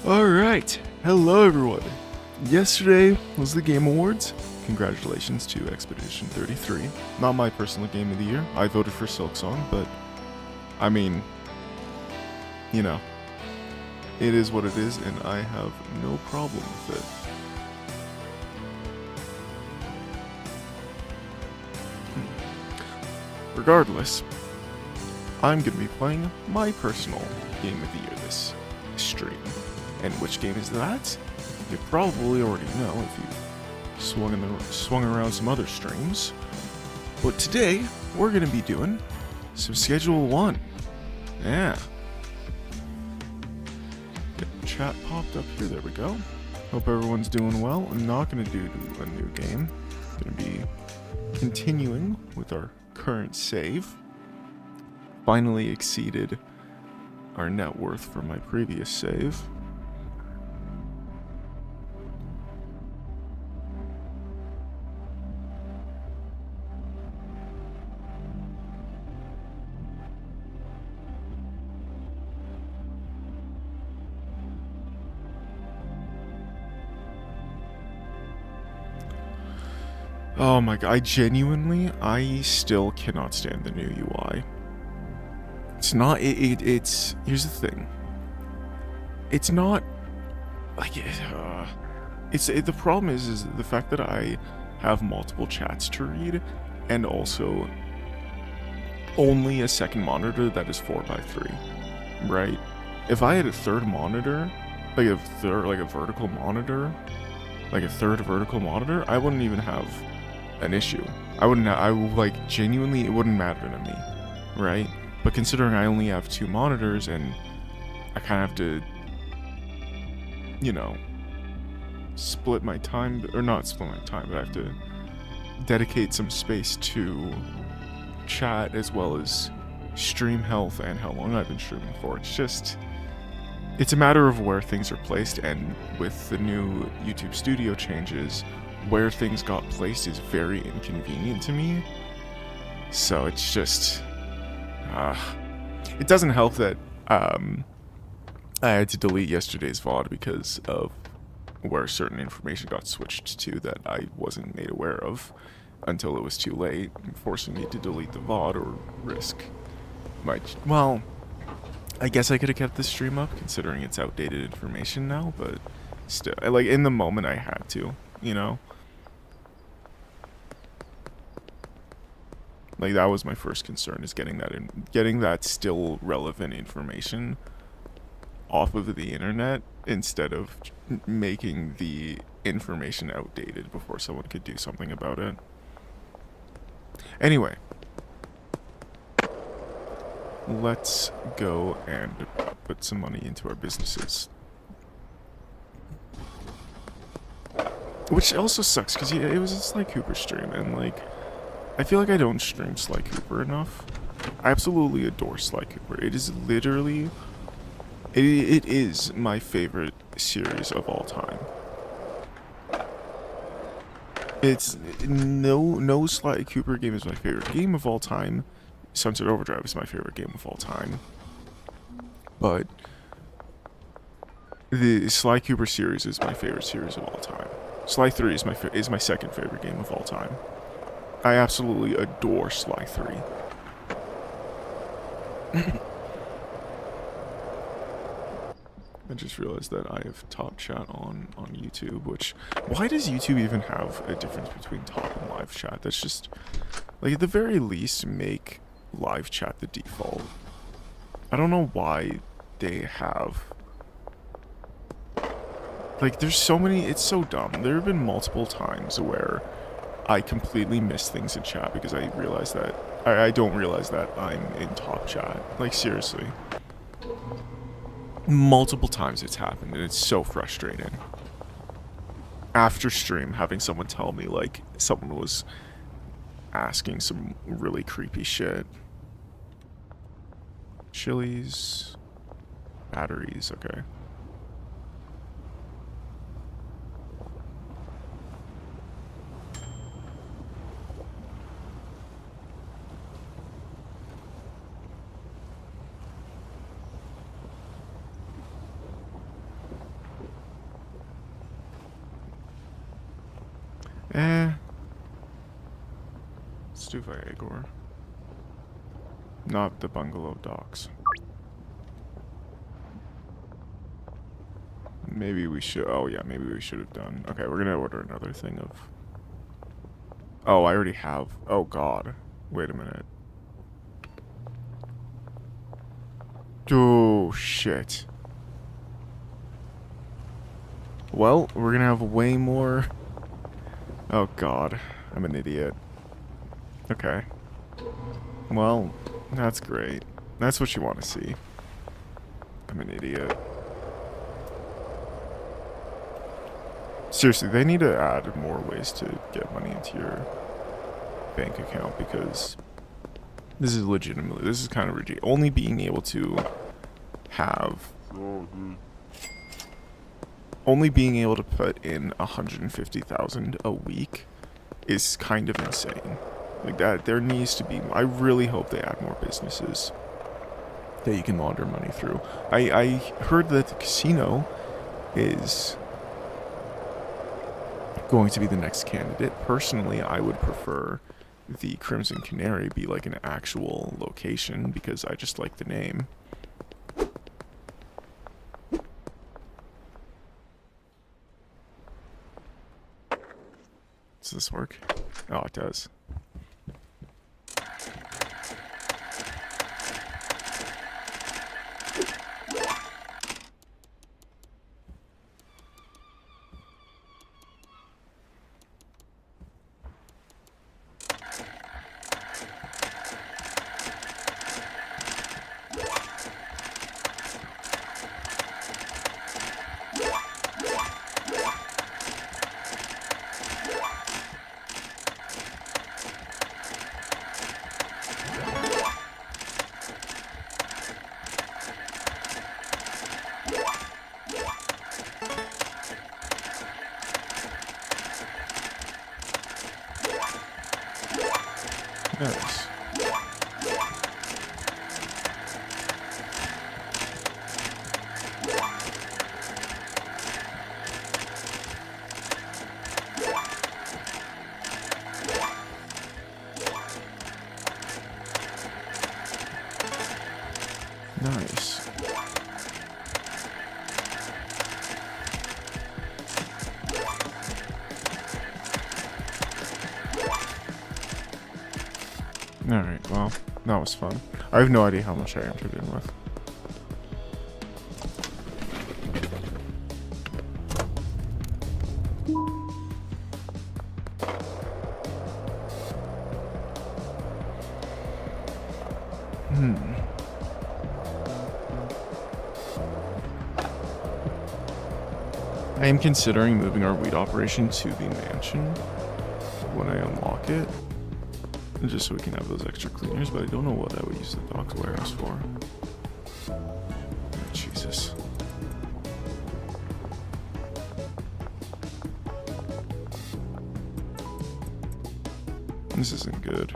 Alright, hello everyone. Yesterday was the Game Awards. Congratulations to Expedition 33. Not my personal game of the year. I voted for Silksong, but I mean, you know, it is what it is, and I have no problem with it. Regardless, I'm going to be playing my personal game of the year this stream. And which game is that? You probably already know if you've swung around some other streams. But today, we're going to be doing some Schedule 1. Yeah. Get the chat popped up here, there we go. Hope everyone's doing well. I'm not going to do a new game. I'm going to be continuing with our current save. Finally exceeded our net worth for my previous save. Oh my god, I still cannot stand the new UI. It's not, it's, here's the thing. It's not, like, the problem is the fact that I have multiple chats to read, and also only a second monitor that is 4:3, right? If I had a third monitor, like a vertical monitor, like a third vertical monitor, I wouldn't even have an issue. Genuinely, it wouldn't matter to me, right? But considering I only have two monitors and I kind of have to, you know, split my time, or not split my time, but I have to dedicate some space to chat as well as stream health and how long I've been streaming for. It's a matter of where things are placed, and with the new YouTube Studio changes, where things got placed is very inconvenient to me. So it's just, it doesn't help that I had to delete yesterday's VoD because of where certain information got switched to that I wasn't made aware of until it was too late, forcing me to delete the VoD or risk my, well, I guess I could have kept the stream up considering it's outdated information now, but still, like, in the moment I had to, you know? Like, that was my first concern, is getting that still relevant information off of the internet instead of making the information outdated before someone could do something about it. Anyway, let's go and put some money into our businesses. Which also sucks, because it was a Sly Cooper stream, and, like, I feel like I don't stream Sly Cooper enough. I absolutely adore Sly Cooper. It is literally, it is my favorite series of all time. It's, no Sly Cooper game is my favorite game of all time. Sunset Overdrive is my favorite game of all time. But the Sly Cooper series is my favorite series of all time. Sly 3 is my second favorite game of all time. I absolutely adore Sly 3. I just realized that I have top chat on YouTube, which, why does YouTube even have a difference between top and live chat? That's just, like, at the very least, make live chat the default. I don't know why they have, like, there's so many, it's so dumb. There have been multiple times where I completely miss things in chat because I realize that I don't realize that I'm in top chat. Like, seriously. Multiple times it's happened, and it's so frustrating. After stream, having someone tell me, like, someone was asking some really creepy shit. Chilies. Batteries, okay. Let's do Viagra. Not the bungalow docks. Maybe we should. Oh, yeah, maybe we should have done. Okay, we're gonna order another thing of. Oh, I already have. Oh, God. Wait a minute. Oh, shit. Well, we're gonna have way more. Oh, God. I'm an idiot. Okay. Well, that's great. That's what you want to see. I'm an idiot. Seriously, they need to add more ways to get money into your bank account because this is legitimately, this is kind of ridiculous. Only being able to have, only being able to put in 150,000 a week is kind of insane. Like that, there needs to be, I really hope they add more businesses that you can launder money through. I heard that the casino is going to be the next candidate. Personally, I would prefer the Crimson Canary be like an actual location because I just like the name. Does this work? Oh, it does. Nice. Nice. Alright, well, that was fun. I have no idea how much I entered in with. I am considering moving our weed operation to the mansion when I unlock it. Just so we can have those extra cleaners, but I don't know what I would use the dock warehouse for. Oh, Jesus. This isn't good.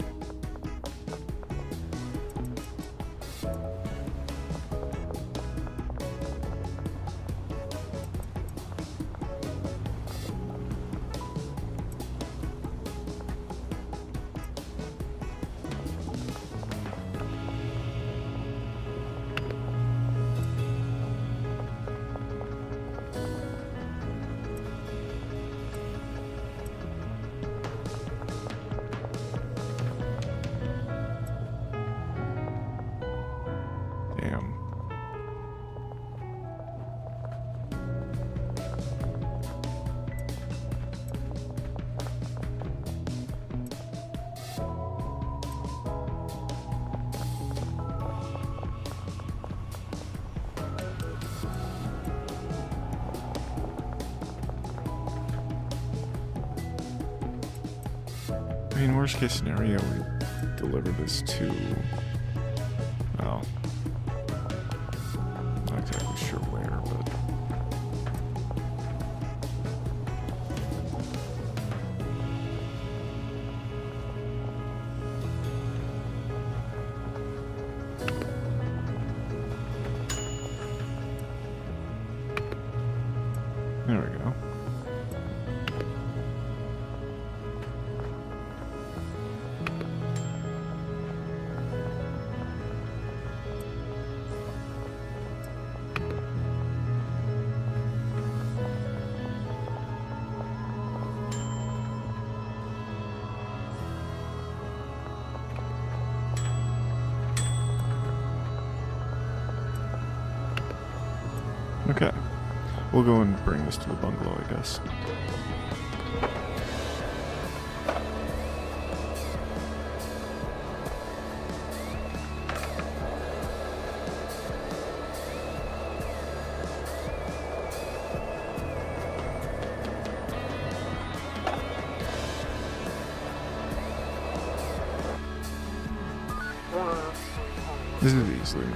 Damn. I mean, worst case scenario, we deliver this to, well, not exactly sure where, but there we go. We'll go and bring this to the bungalow, I guess.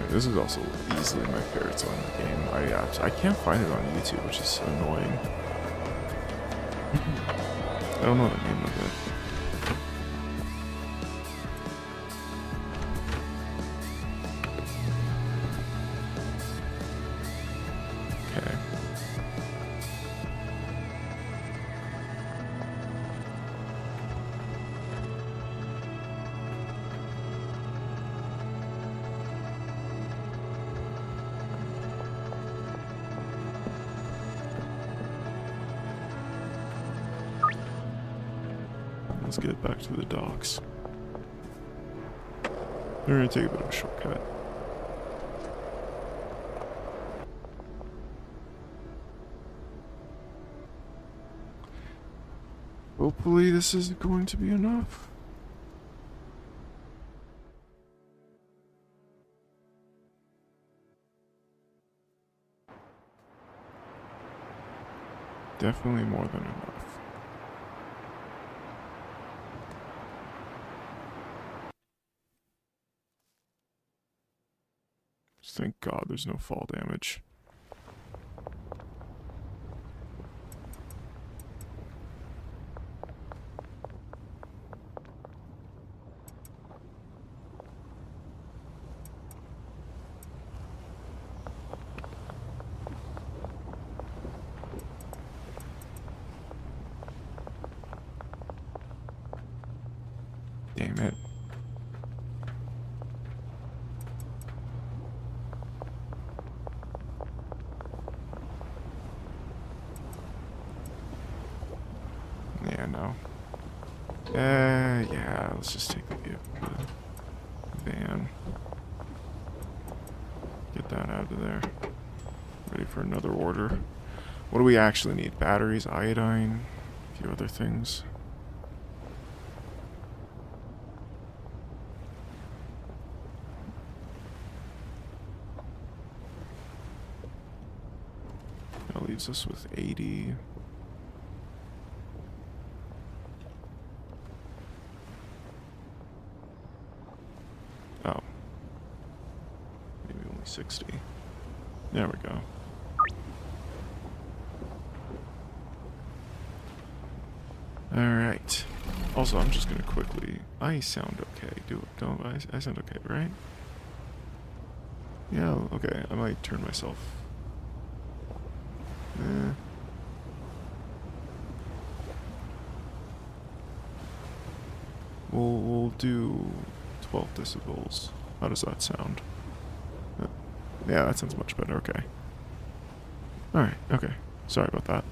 This is also easily my favorite song in the game. I can't find it on YouTube, which is annoying. I don't know the name of it. Okay. Let's get back to the docks. We're gonna take a bit of a shortcut. Hopefully this is going to be enough. Definitely more than enough. Thank God there's no fall damage. Damn it. Yeah, no. Yeah, let's just take the van. Get that out of there. Ready for another order. What do we actually need? Batteries, iodine, a few other things. That leaves us with 80. Oh. Maybe only 60. There we go. Alright. Also, I'm just gonna quickly... I sound okay. Don't I sound okay, right? Yeah, okay. I might turn myself... We'll do 12 decibels. How does that sound? Yeah, that sounds much better. Okay. Alright, okay. Sorry about that.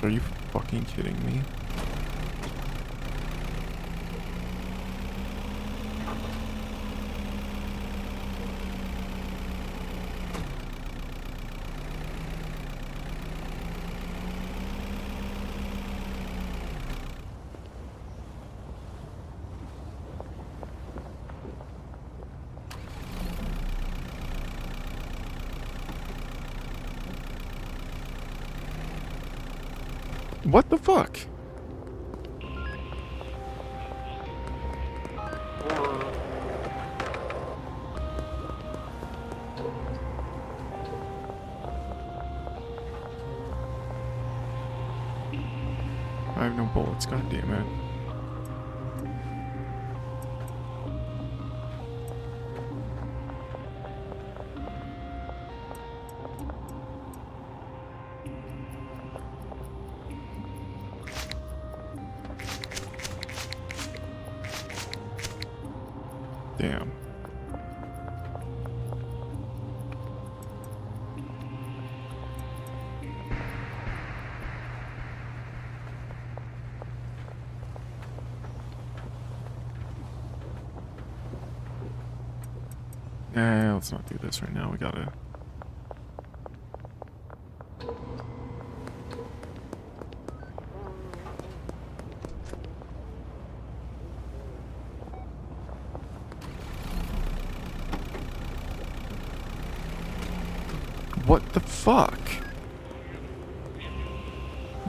Are you fucking kidding me? What the fuck? I have no bullets, god damn it. Damn. Let's not do this right now. We gotta... What the fuck?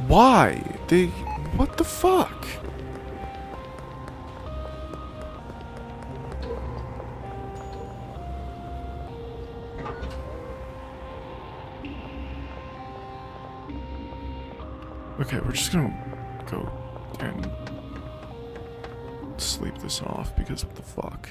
Why? What the fuck? Okay, we're just gonna go and sleep this off because what the fuck?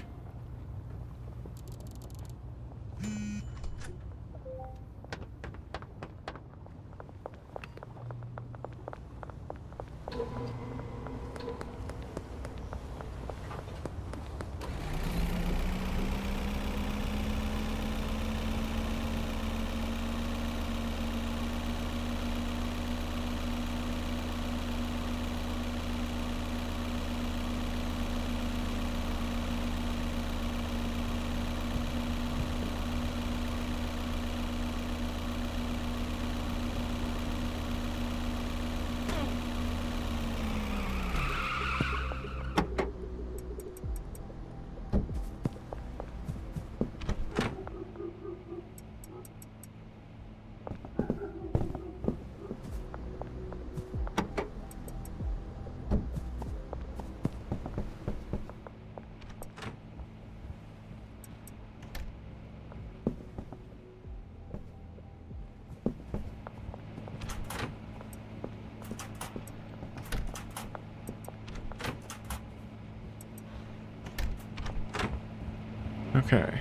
Okay.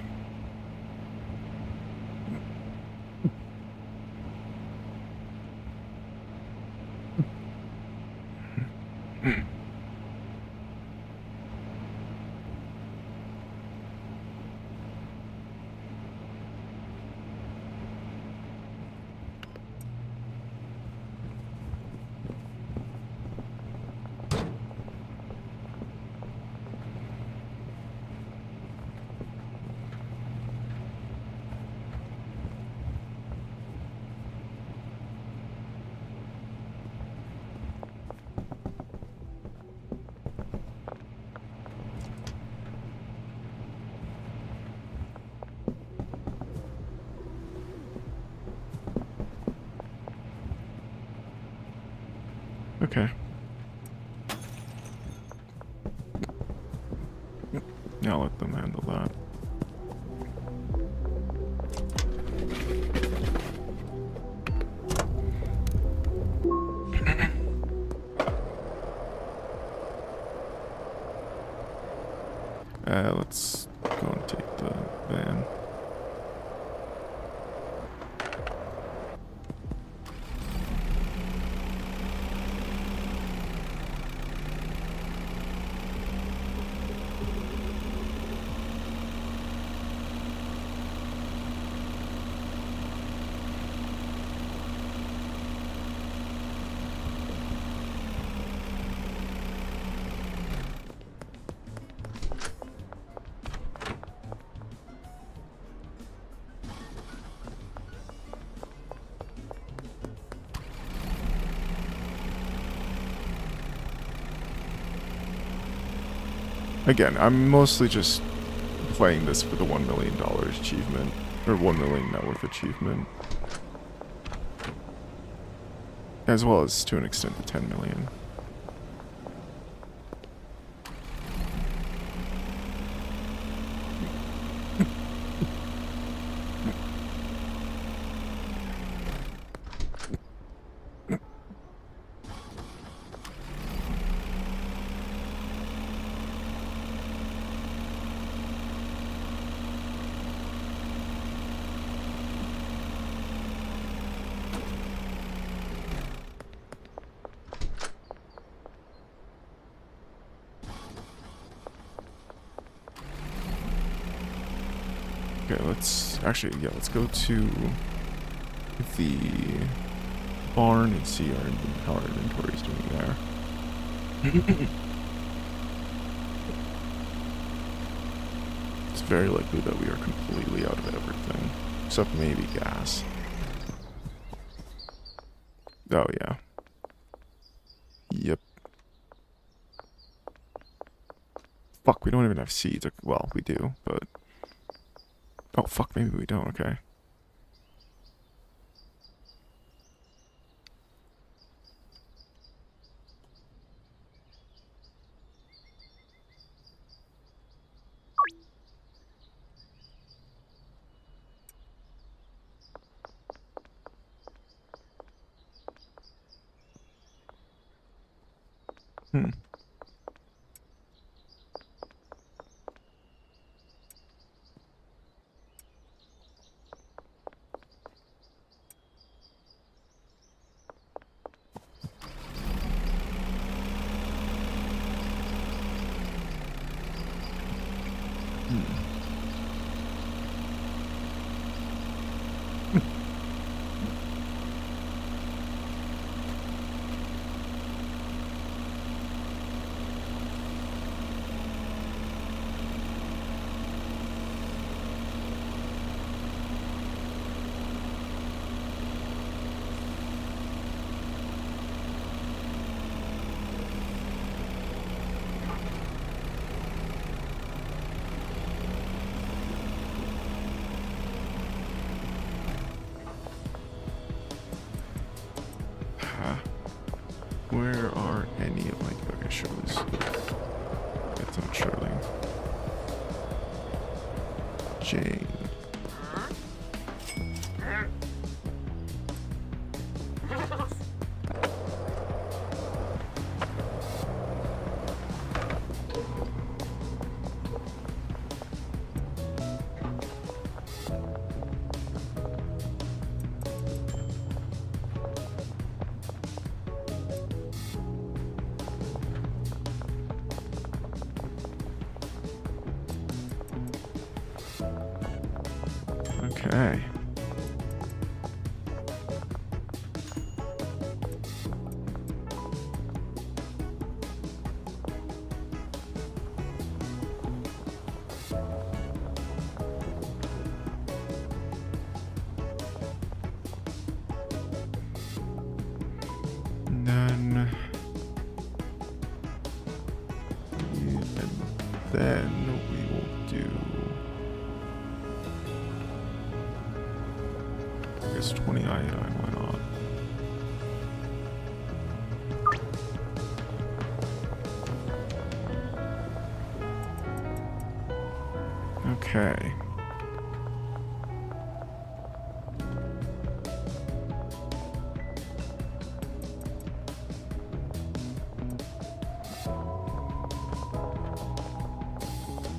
Okay. Yeah, I'll let them handle that. Let's go and take the van. Again, I'm mostly just playing this for the $1 million achievement, or 1 million net worth achievement. As well as, to an extent, the 10 million. Okay, let's actually, yeah, let's go to the barn and see how our inventory is doing there. It's very likely that we are completely out of everything. Except maybe gas. Oh, yeah. Yep. Fuck, we don't even have seeds. Well, we do, but... Oh, fuck, maybe we don't, okay. Hmm. Where are any of my... Okay, Shirley's... It's not Shirley. Jane. Okay. And then we will do... I guess 20 iodine, why not? Okay.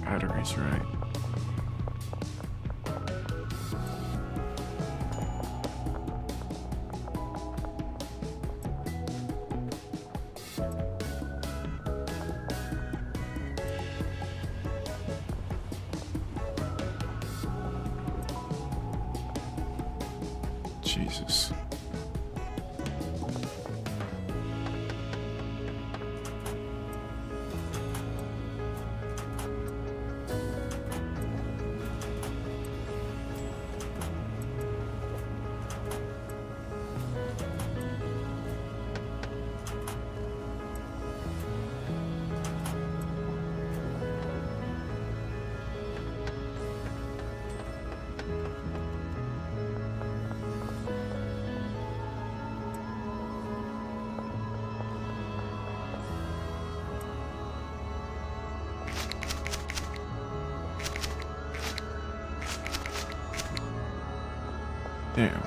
Batteries, right. Jesus. Damn.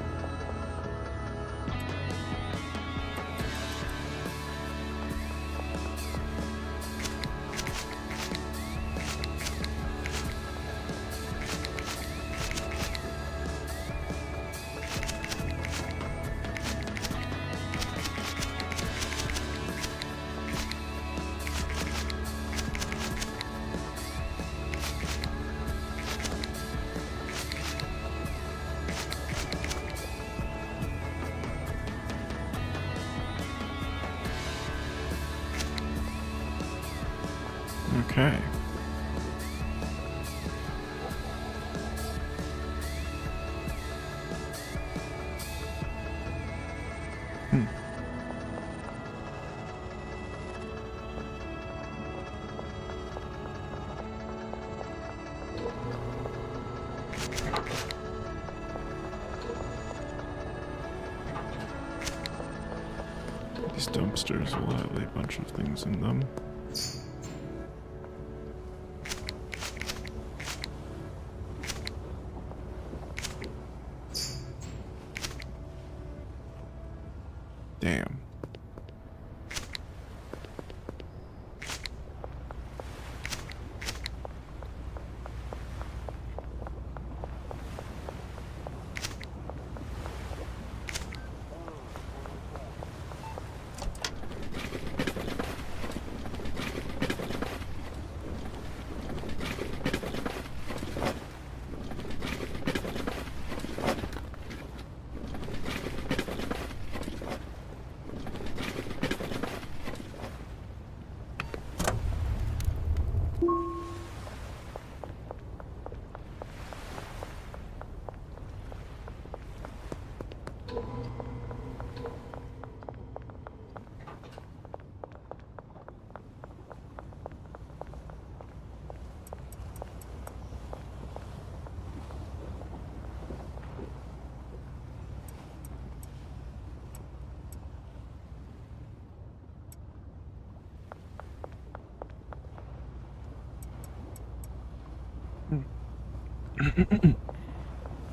Okay. These dumpsters will have a bunch of things in them. Damn.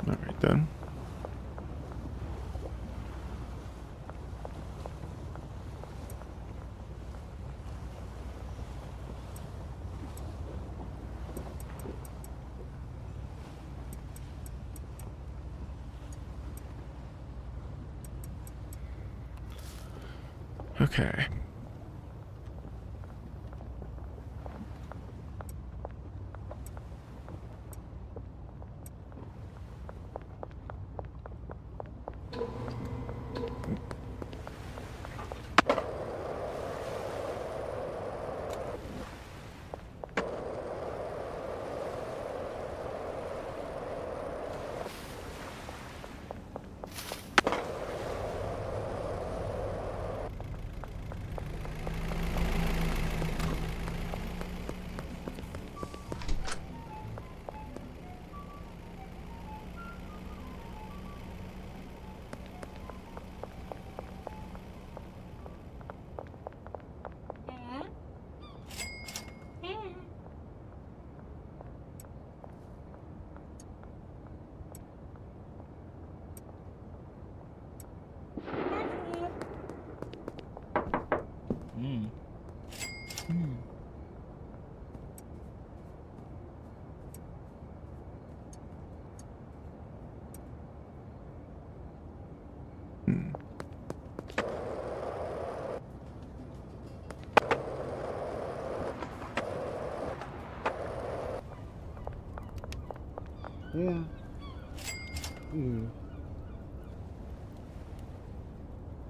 Alright then. Okay.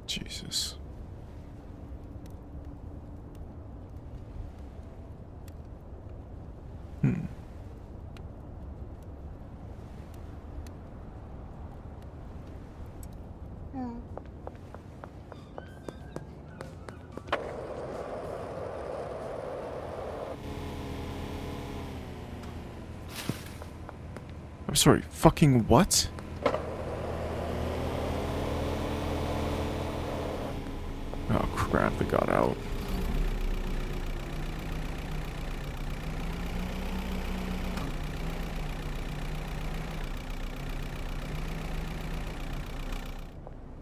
Jesus. I'm sorry, fucking what? Oh crap, they got out.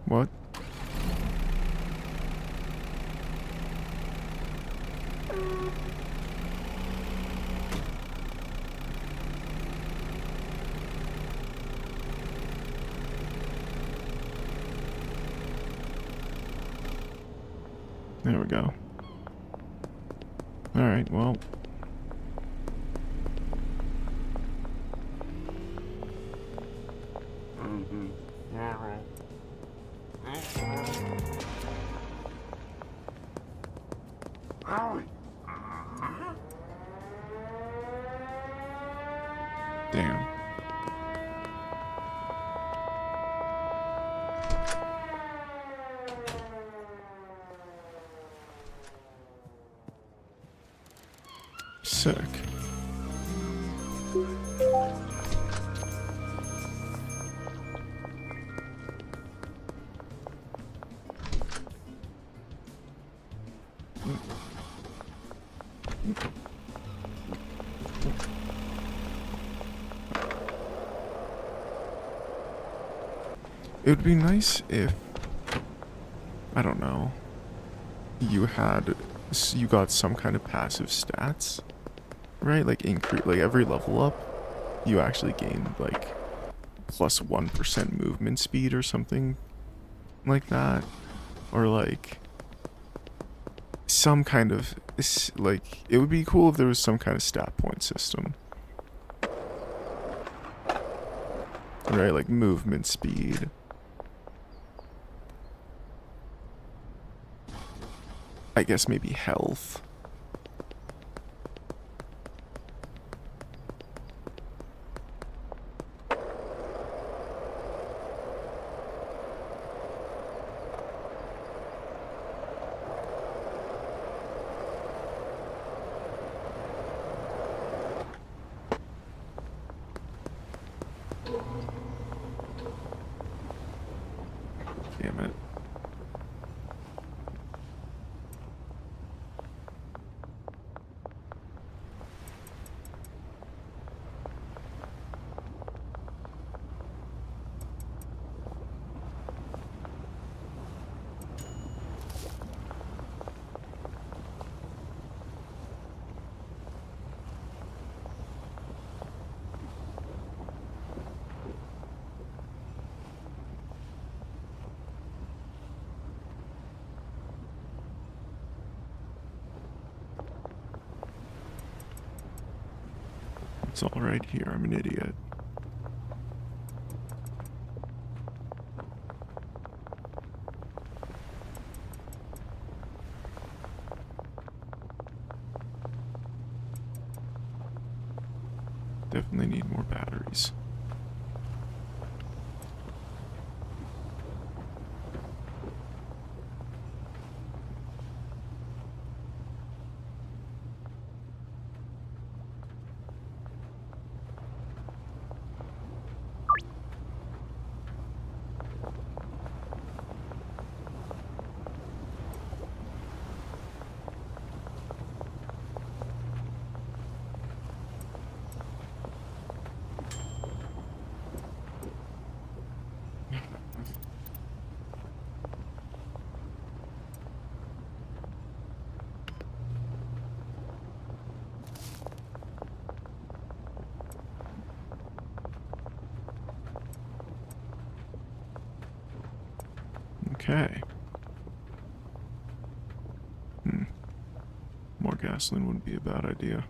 What? There we go. Alright, well. Damn. Sick. It would be nice if, I don't know, you got some kind of passive stats, right? Like like every level up, you actually gain like plus 1% movement speed or something like that, or like some kind of, like, it would be cool if there was some kind of stat point system, right? Like movement speed. I guess maybe health. Damn it. It's all right here. I'm an idiot. Definitely need more batteries. Okay. More gasoline wouldn't be a bad idea.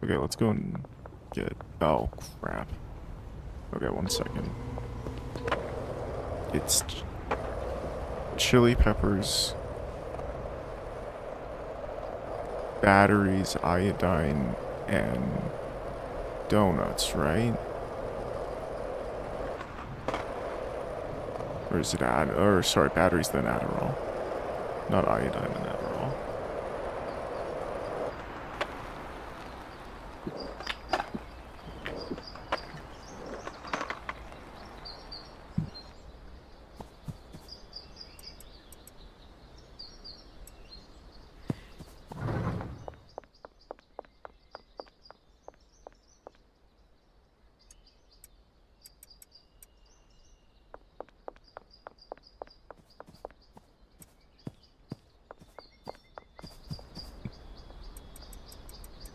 Okay, let's go and get... Oh, crap. Okay, 1 second. It's chili peppers, batteries, iodine, and donuts, right? Or is it sorry, batteries then Adderall. Not iodine and Adderall.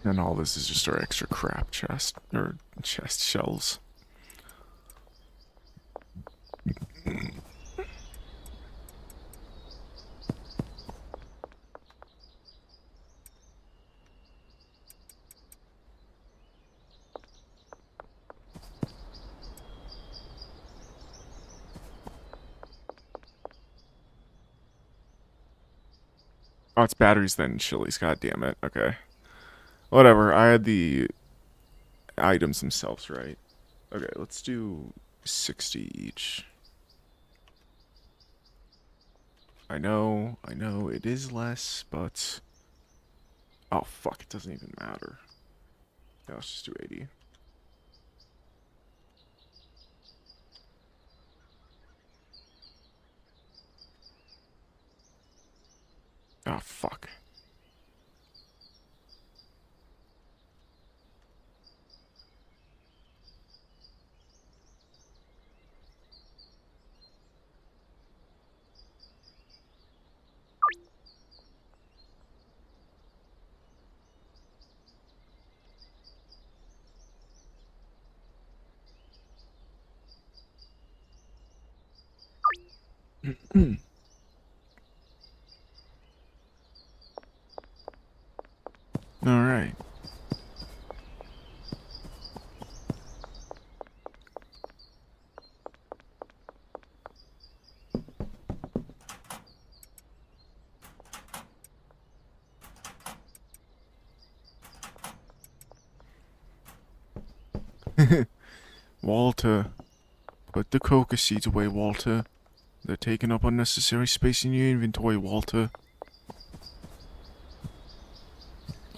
And all this is just our extra crap chest, or chest shelves. Oh, it's batteries then chilies, god damn it. Okay. Whatever, I had the items themselves right. Okay, let's do 60 each. I know, it is less, but... Oh, fuck, it doesn't even matter. Yeah, let's just do 80. Oh, fuck. Alright. Walter, put the coca seeds away, Walter. They're taking up unnecessary space in your inventory, Walter.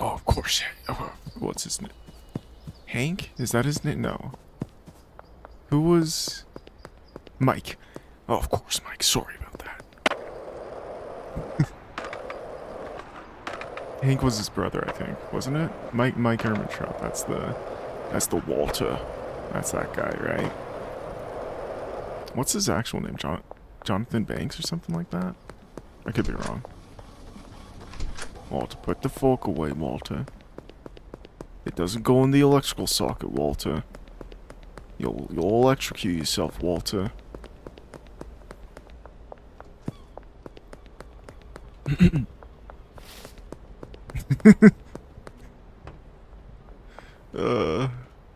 Oh, of course. Oh, what's his name? Hank? Is that his name? No. Who was... Mike. Oh, of course, Mike. Sorry about that. Hank was his brother, I think, wasn't it? Mike Ermintrout. That's the Walter. That's that guy, right? What's his actual name? Jonathan Banks or something like that? I could be wrong. Walter, put the fork away, Walter. It doesn't go in the electrical socket, Walter. You'll electrocute yourself, Walter.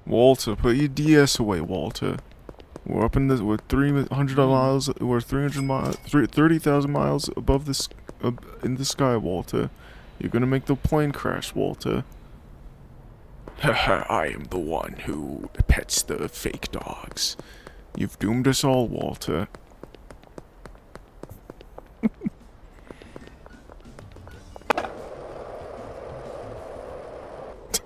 Walter, put your DS away, Walter. We're up in this. We're 300 miles. We're 300 miles. 30,000 miles above this. In the sky, Walter. You're gonna make the plane crash, Walter. Haha, I am the one who pets the fake dogs. You've doomed us all, Walter.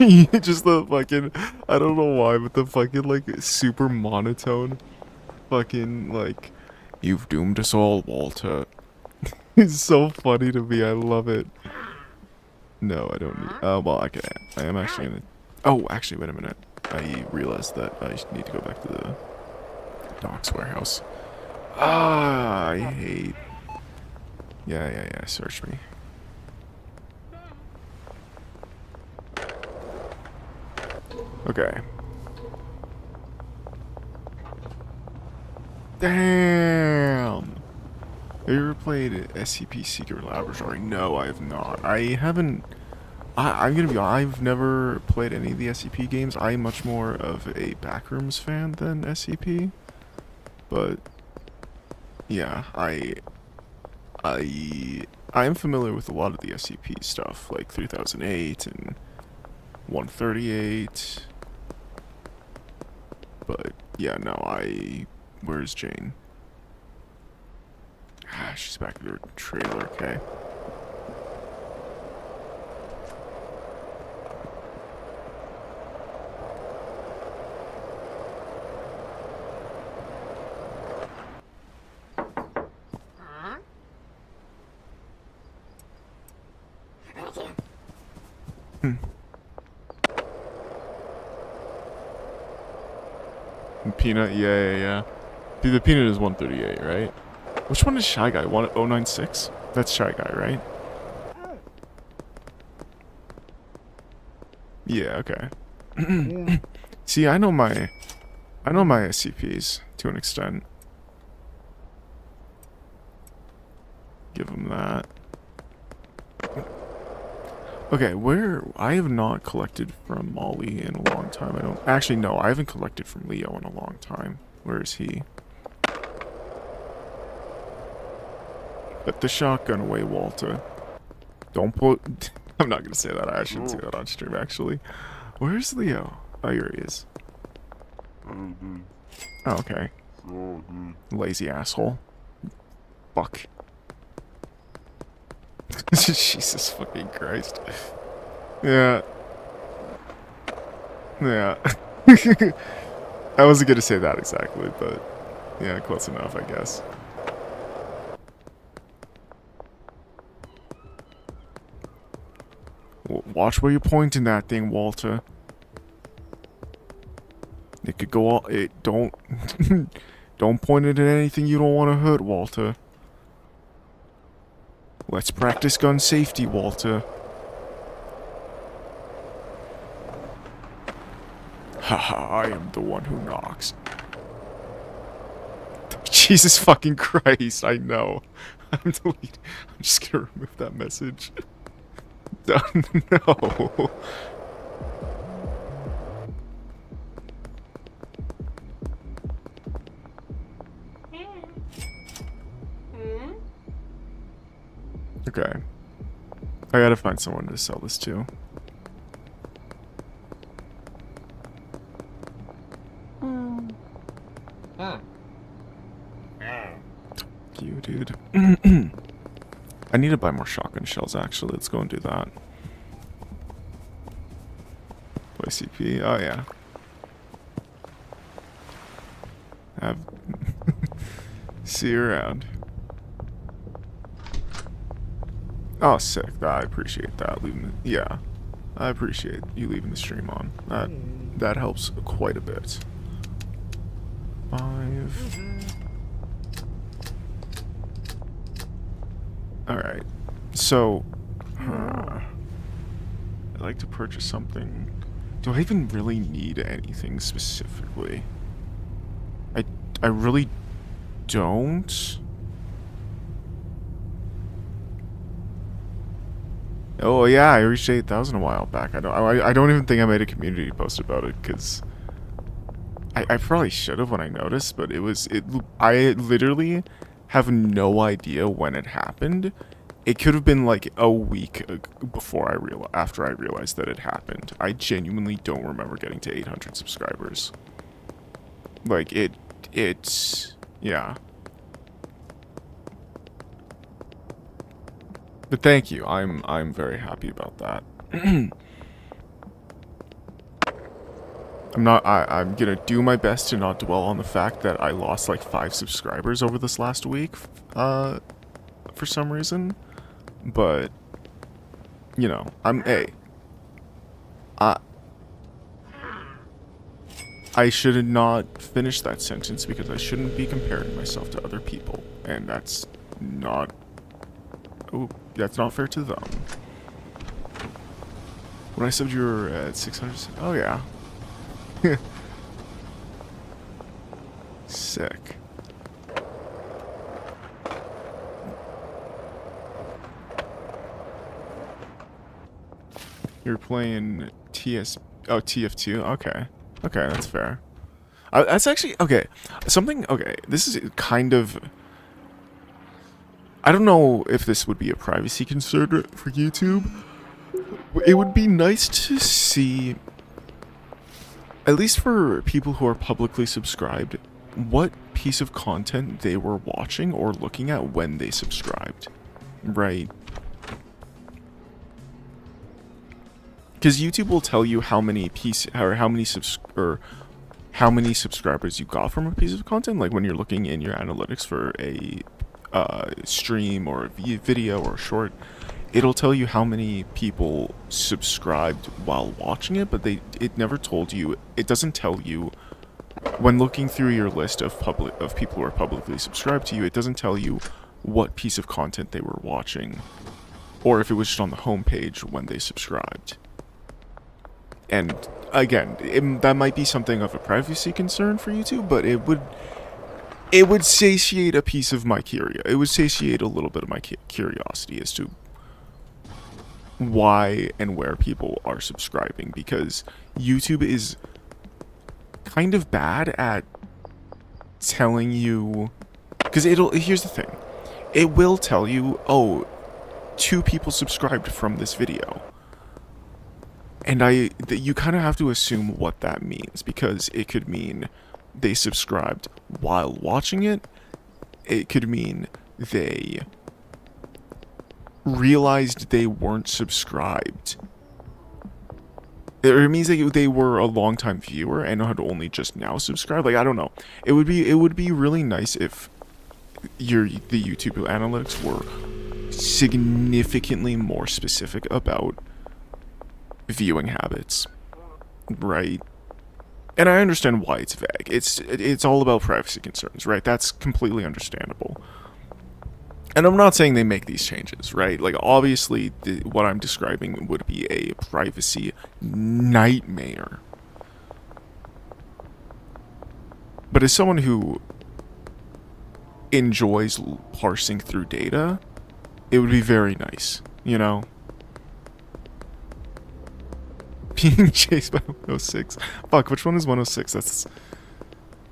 Just the fucking, I don't know why, but the fucking, like, super monotone fucking, like, you've doomed us all, Walter. It's so funny to me, I love it. No, I don't need, well, I am actually gonna, oh, actually, wait a minute. I realized that I need to go back to the docks warehouse. Ah, I hate, yeah, search me. Okay. Damn! Have you ever played SCP Secret Laboratory? No, I have not. I haven't... I'm gonna be honest, I've never played any of the SCP games. I'm much more of a Backrooms fan than SCP. But... yeah, I'm familiar with a lot of the SCP stuff, like 3008 and 138... But, yeah, no, where's Jane? Ah, she's back in her trailer, okay. Peanut, yeah. The Peanut is 138, right? Which one is Shy Guy? 1096? That's Shy Guy, right? Yeah, okay. See, I know my SCPs to an extent. Give them that. Okay, I have not collected from Molly in a long time. Actually, no, I haven't collected from Leo in a long time. Where is he? Put the shotgun away, Walter. Don't put... I'm not gonna say that. I shouldn't say that on stream, actually. Where's Leo? Oh, here he is. Oh, okay. Lazy asshole. Fuck. Jesus fucking Christ. Yeah. I wasn't gonna say that exactly, but yeah, close enough, I guess. Watch where you're pointing that thing, Walter. It could go all. Don't don't point it at anything you don't want to hurt, Walter. Let's practice gun safety, Walter. Haha, I am the one who knocks. Jesus fucking Christ, I know. I'm just gonna remove that message. No. Okay. I gotta find someone to sell this to. You, dude. I need to buy more shotgun shells, actually. Let's go and do that. Play CP. Oh, yeah. See you around. Oh, sick. I appreciate that. Yeah. I appreciate you leaving the stream on. That helps quite a bit. 5. Alright. So, I'd like to purchase something. Do I even really need anything specifically? I really don't. Oh yeah, I reached 8,000 a while back. I don't even think I made a community post about it because I probably should have when I noticed, but I literally have no idea when it happened. It could have been like a week before after I realized that it happened. I genuinely don't remember getting to 800 subscribers. Like it's yeah. But thank you. I'm very happy about that. I'm gonna do my best to not dwell on the fact that I lost like 5 subscribers over this last week, for some reason. But, you know, I should not finish that sentence because I shouldn't be comparing myself to other people. And that's not fair to them. When I said you were at 600, oh yeah. Sick. You're playing TF2? Okay. Okay, that's fair. That's actually, okay. Okay, this is kind of... I don't know if this would be a privacy concern for YouTube. It would be nice to see, at least for people who are publicly subscribed, what piece of content they were watching or looking at when they subscribed, right? Because YouTube will tell you how many subscribers you got from a piece of content, like when you're looking in your analytics for a stream or a video or a short. It'll tell you how many people subscribed while watching it, but it never told you. It doesn't tell you when looking through your list of people who are publicly subscribed to you. It doesn't tell you what piece of content they were watching, or if it was just on the homepage when they subscribed. And again, that might be something of a privacy concern for YouTube, but it would satiate a piece of my it would satiate a little bit of my curiosity as to why and where people are subscribing, because YouTube is kind of bad at telling you, because here's the thing, it will tell you, oh, 2 people subscribed from this video, and you kind of have to assume what that means, because it could mean they subscribed while watching it. It could mean they realized they weren't subscribed. It means that they were a long-time viewer and had only just now subscribed. Like, I don't know. It would be really nice if the YouTube analytics were significantly more specific about viewing habits, right? And I understand why it's vague. It's all about privacy concerns, right? That's completely understandable. And I'm not saying they make these changes, right? Like, obviously, what I'm describing would be a privacy nightmare. But as someone who enjoys parsing through data, it would be very nice, you know? Being chased by 106. Fuck, which one is 106?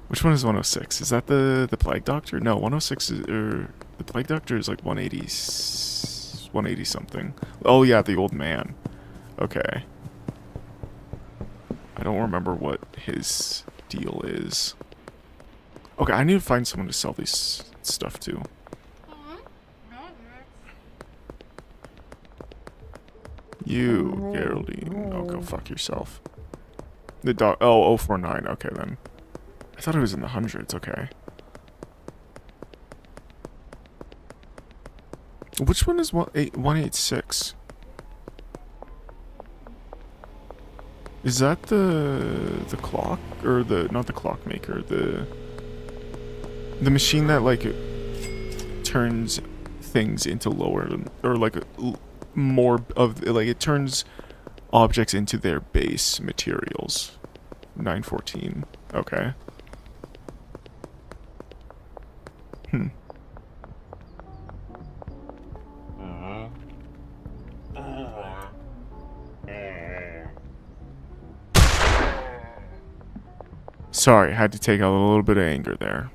Which one is 106? Is that the Plague Doctor? No, 106 is... the Plague Doctor is like 180... 180 something. Oh yeah, the old man. Okay. I don't remember what his deal is. Okay, I need to find someone to sell these stuff to. You, Geraldine. Oh, go fuck yourself. The dog. Oh, 049. Okay, then. I thought it was in the hundreds. Okay. Which one is 186? Is that the clock? Or not the clockmaker, the machine that, like, turns things into lower, or, like, more of, like, it turns objects into their base materials. 914. Okay. Sorry, I had to take out a little bit of anger there.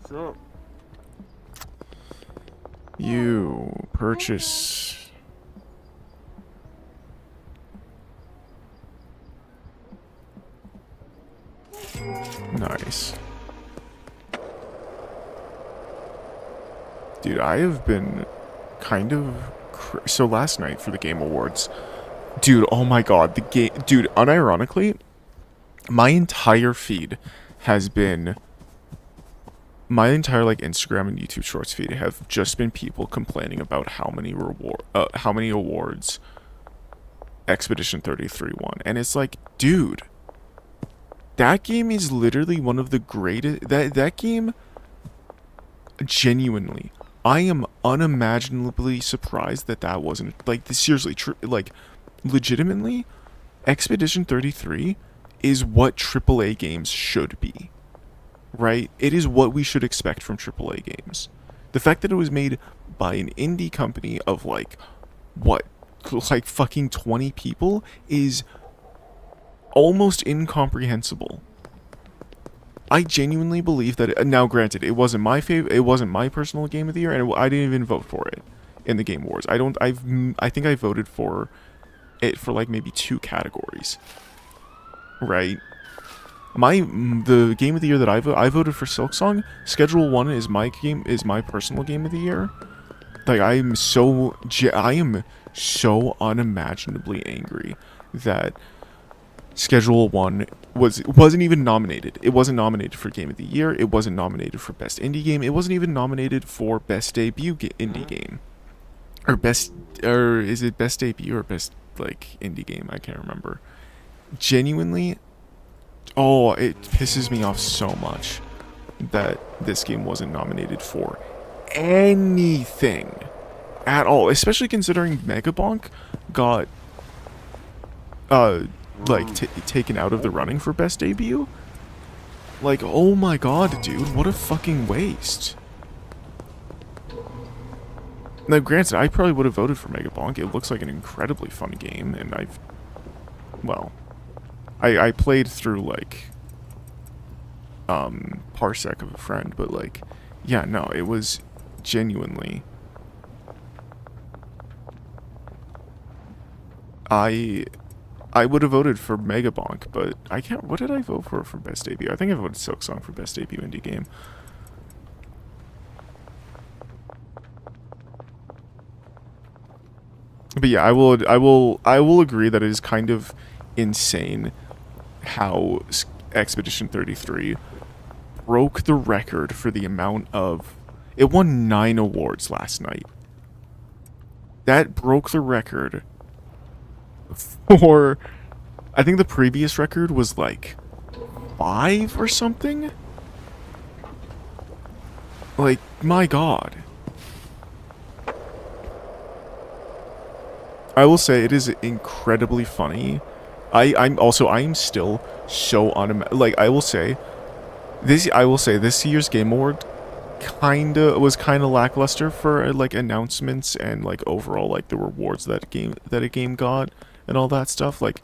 So, you purchase... Nice. Dude, I have been kind of... So last night for the Game Awards... Dude, oh my god, the game... Dude, unironically, my entire feed has been... My entire, like, Instagram and YouTube Shorts feed have just been people complaining about how many awards Expedition 33 won. And it's like, dude, that game is literally one of the greatest... That game, genuinely, I am unimaginably surprised that wasn't... Like, seriously, like... Legitimately, Expedition 33 is what AAA games should be, right? It is what we should expect from AAA games. The fact that it was made by an indie company of, like, what, like fucking 20 people is almost incomprehensible. I genuinely believe that now granted, it wasn't my personal game of the year, and I didn't even vote for it in the Game Awards. I think I voted for it for like maybe 2 categories, right? The game of the year that I voted for Silksong. Schedule 1 is my personal game of the year. Like, I am so unimaginably angry that Schedule 1 wasn't even nominated. It wasn't nominated for Game of the Year. It wasn't nominated for Best Indie Game. It wasn't even nominated for Best Debut Indie Game. Or is it Best Debut or Best, like, Indie Game? I can't remember. Genuinely, oh, it pisses me off so much that this game wasn't nominated for anything at all, especially considering Megabonk got taken out of the running for Best Debut. Like, oh my god, dude, what a fucking waste. Now, granted, I probably would have voted for Megabonk. It looks like an incredibly fun game, and I played through, like, Parsec of a Friend, but, like, yeah, no, it was genuinely... I would have voted for Megabonk, but I can't... What did I vote for Best Debut? I think I voted Silksong for Best Debut Indie Game. But yeah, I will agree that it is kind of insane how Expedition 33 broke the record for the amount of... It won 9 awards last night. That broke the record for... I think the previous record was like 5 or something? Like, my god. I will say it is incredibly funny. I am still so like, I will say, This, I will say, this year's Game Award was kinda lackluster for like announcements and like overall like the rewards that a game got and all that stuff. Like,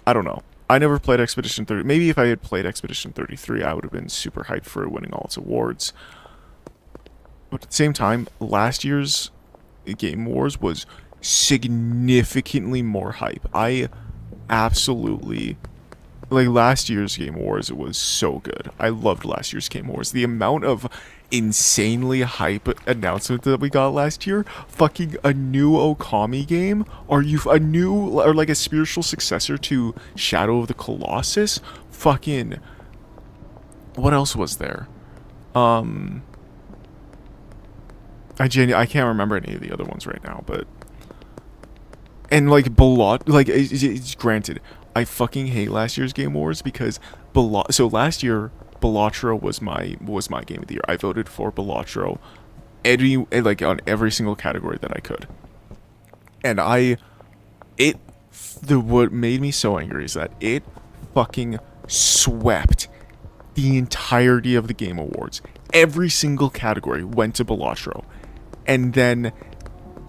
I don't know. I never played Expedition 30. Maybe if I had played Expedition 33, I would have been super hyped for winning all its awards. But at the same time, last year's Game Wars was significantly more hype. I absolutely like last year's Game Wars. It was so good. I loved last year's Game Wars. The amount of insanely hype announcement that we got last year. Fucking a new Okami game. Are you a new or like a spiritual successor to Shadow of the Colossus? Fucking what else was there? I can't remember any of the other ones right now, but and like like it's granted, I fucking hate last year's Game Wars because so last year Balatro was my game of the year. I voted for Balatro like on every single category that I could. And what made me so angry is that it fucking swept the entirety of the Game Awards. Every single category went to Balatro. And then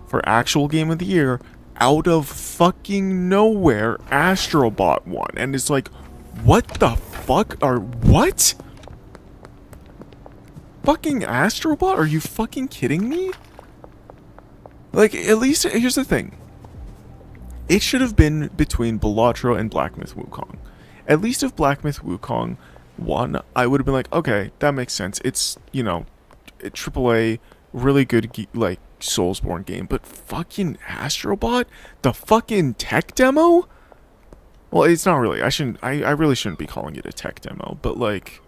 for actual game of the year, out of fucking nowhere, Astrobot won. And it's like, what the fuck what? Fucking Astrobot? Are you fucking kidding me? Like, at least, here's the thing. It should have been between Balatro and Black Myth Wukong. At least if Black Myth Wukong won, I would have been like, okay, that makes sense. It's, you know, AAA, really good, like, Soulsborne game. But fucking Astrobot? The fucking tech demo? Well, it's not really. I really shouldn't be calling it a tech demo. But, like,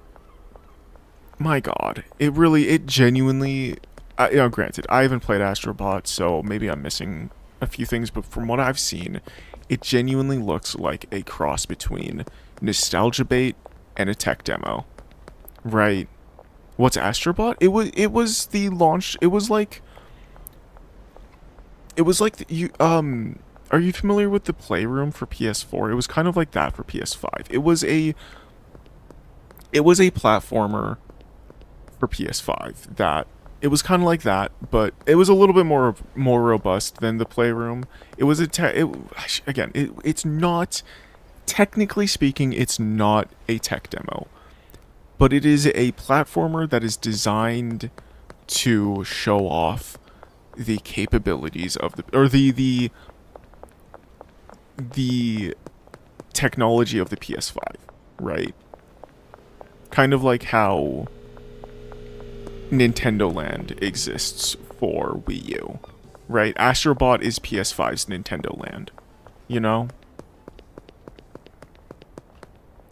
my god. It genuinely, you know, granted, I haven't played Astrobot, so maybe I'm missing a few things. But from what I've seen, it genuinely looks like a cross between Nostalgia Bait and a tech demo. Right. What's Astrobot? It was the launch. It was like are you familiar with the Playroom for PS4? It was kind of like that for PS5. It was a platformer for PS5 that it was kind of like that, but it was a little bit more robust than the Playroom. It was it's not, technically speaking, it's not a tech demo. But it is a platformer that is designed to show off the capabilities of the technology of the PS5, right? Kind of like how Nintendo Land exists for Wii U, right? Astrobot is PS5's Nintendo Land, you know?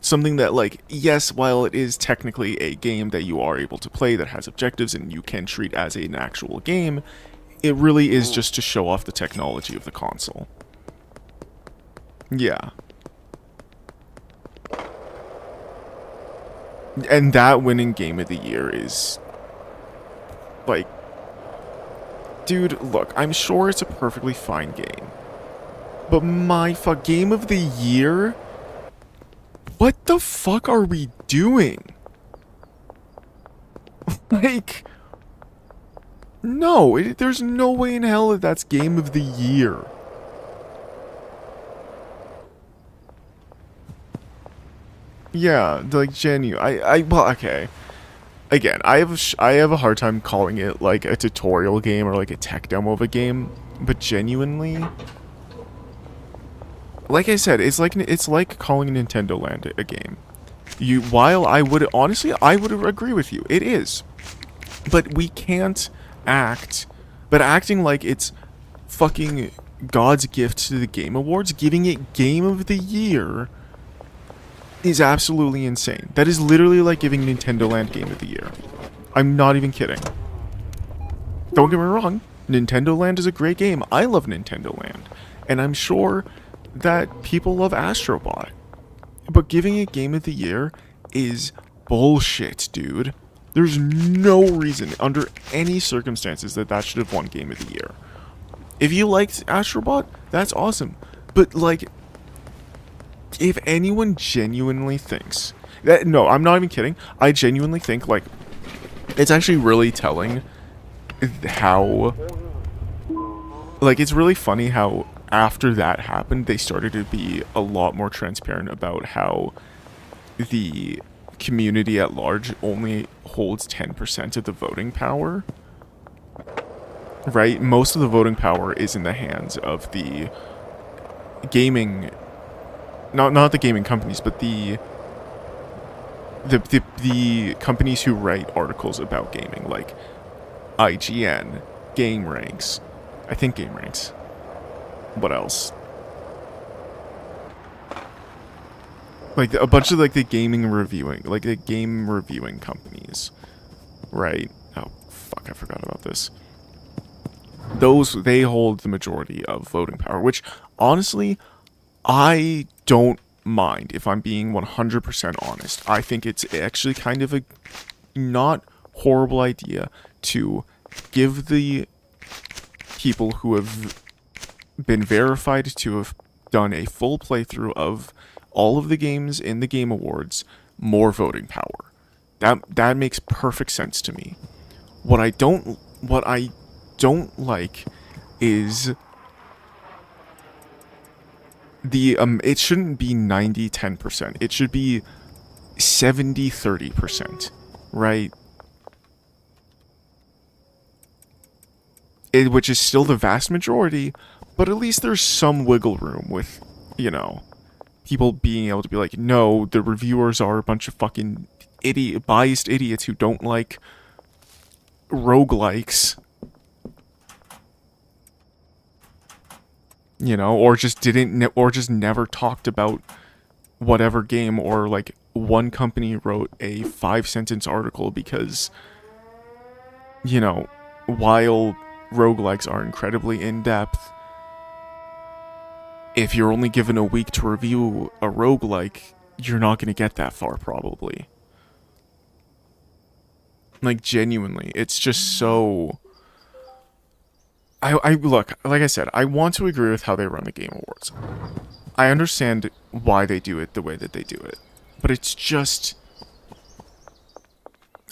Something that, like, yes, while it is technically a game that you are able to play that has objectives and you can treat as an actual game, it really is just to show off the technology of the console. Yeah. And that winning game of the year is, like, dude, look, I'm sure it's a perfectly fine game. But my fuck, game of the year? What the fuck are we doing? Like, no, there's no way in hell that that's game of the year. Yeah, like, well, okay. Again, I have a hard time calling it like a tutorial game or like a tech demo of a game, but genuinely, like I said, it's like calling Nintendo Land a game. While I would agree with you, it is, but we can't acting like it's fucking God's gift to the Game Awards, giving it Game of the Year, is absolutely insane. That is literally like giving Nintendo Land Game of the Year. I'm not even kidding. Don't get me wrong, Nintendo Land is a great game. I love Nintendo Land, and I'm sure that people love Astrobot. But giving it Game of the Year is bullshit, dude. There's no reason, under any circumstances, that should have won Game of the Year. If you liked Astrobot, that's awesome. But, like, if anyone genuinely thinks No, I'm not even kidding. I genuinely think, like, it's actually really telling how, like, it's really funny how after that happened, they started to be a lot more transparent about how the community at large only holds 10% of the voting power. Right? Most of the voting power is in the hands of the gaming, not the gaming companies, but the companies who write articles about gaming, like IGN, GameRanks, I think GameRanks. What else? Like a bunch of like the game reviewing companies, right? Oh fuck, I forgot about this. They hold the majority of voting power, which honestly, I don't mind, if I'm being 100% honest. I think it's actually kind of a not horrible idea to give the people who have been verified to have done a full playthrough of all of the games in the Game Awards more voting power. That makes perfect sense to me. What I don't like is the it shouldn't be 90-10%. It should be 70-30%, right? Which is still the vast majority, but at least there's some wiggle room with, you know, people being able to be like, no, the reviewers are a bunch of fucking biased idiots who don't like roguelikes. You know, or just never talked about whatever game, or like one company wrote a 5-sentence article because, you know, while roguelikes are incredibly in-depth, if you're only given a week to review a roguelike, you're not going to get that far, probably. Like, genuinely, it's just so... I look, like I said, I want to agree with how they run the Game Awards. I understand why they do it the way that they do it. But it's just...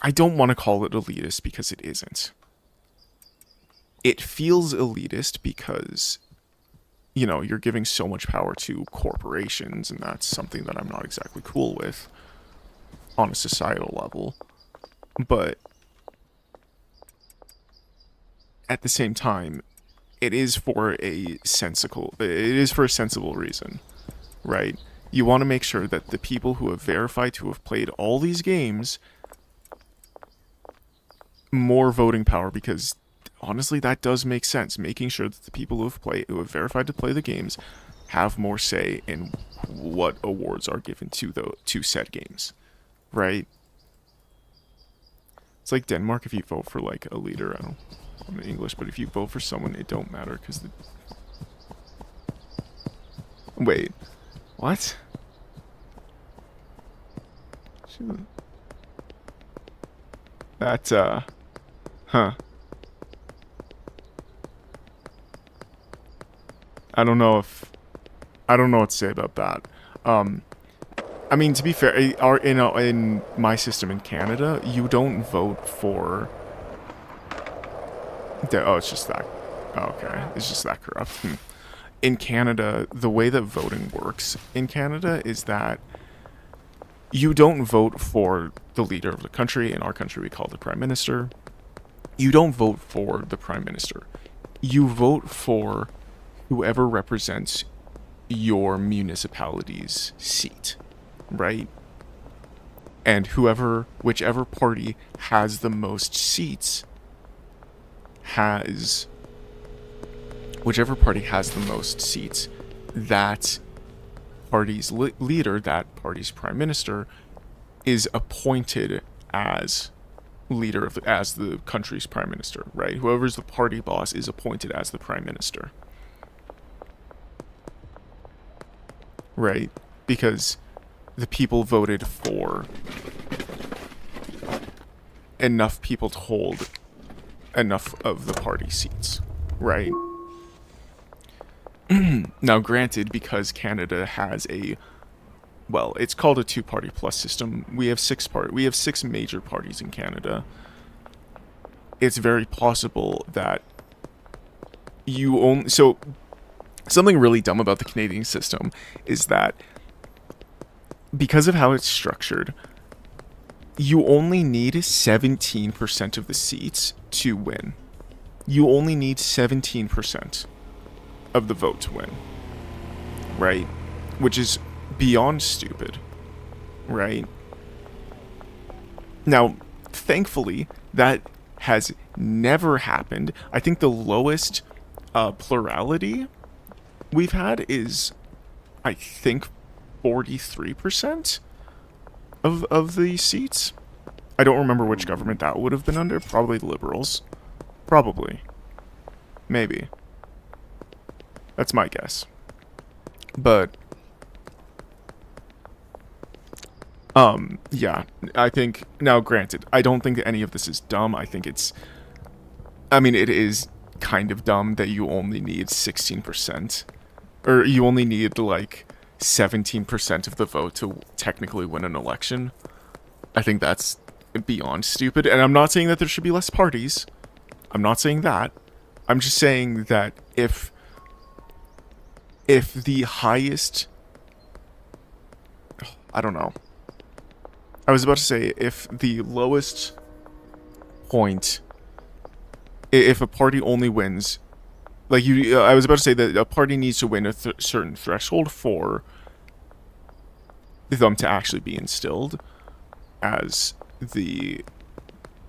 I don't want to call it elitist because it isn't. It feels elitist because, you know, you're giving so much power to corporations, and that's something that I'm not exactly cool with on a societal level. But at the same time, it is for a sensible reason, right? You want to make sure that the people who have verified to have played all these games more voting power, because honestly that does make sense. Making sure that the people who have verified to play the games have more say in what awards are given to said games, right? It's like Denmark. If you vote for like a leader, I don't know English, but if you vote for someone, it don't matter because wait, what? That huh? I don't know what to say about that. I mean, to be fair, in my system in Canada, you don't vote for... Oh, it's just that... Oh, okay, it's just that corrupt. In Canada, the way that voting works in Canada is that you don't vote for the leader of the country. In our country, we call it the Prime Minister. You don't vote for the Prime Minister. You vote for whoever represents your municipality's seat, right? And whichever party has the most seats that party's leader, that party's prime minister, is appointed as as the country's prime minister, right? Whoever's the party boss is appointed as the prime minister. Right? Because the people voted for enough people to hold enough of the party seats, right? Now, granted, because Canada has a well, it's called a two-party plus system. We have six major parties in Canada. It's very possible that you only... So, something really dumb about the Canadian system is that because of how it's structured, you only need 17% of the seats to win. You only need 17% of the vote to win. Right? Which is beyond stupid. Right? Now, thankfully, that has never happened. I think the lowest plurality we've had is, I think, 43% of the seats. I don't remember which government that would have been under. Probably the Liberals. Probably. Maybe. That's my guess. But yeah, I think, now granted, I don't think that any of this is dumb. I think it's, I mean, it is kind of dumb that you only need 16%, or you only need, like, 17% of the vote to technically win an election. I think that's beyond stupid, and I'm not saying that there should be less parties. I'm not saying that. I'm just saying that if the highest... I don't know. I was about to say, if the lowest point... If a party only wins... Like, I was about to say that a party needs to win a certain threshold for them to actually be instilled as the...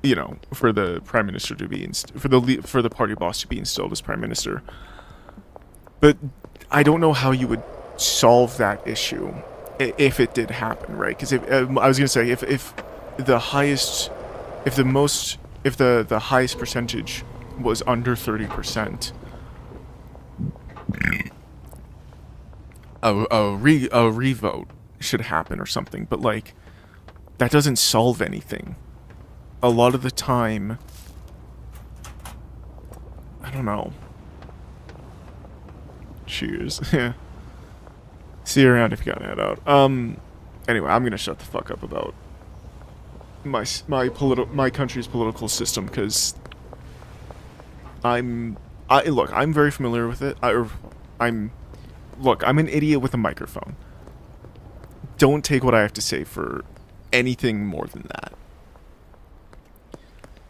You know, for the prime minister to be... For the party boss to be instilled as prime minister. But I don't know how you would solve that issue if it did happen, right? Because I was gonna say, if the highest, if the highest percentage was under 30%, a revote should happen or something. But like, that doesn't solve anything. A lot of the time, I don't know. Cheers. Yeah. See you around if you gotta head out. Anyway, I'm gonna shut the fuck up about my country's political system, because look, I'm very familiar with it. I'm an idiot with a microphone. Don't take what I have to say for anything more than that.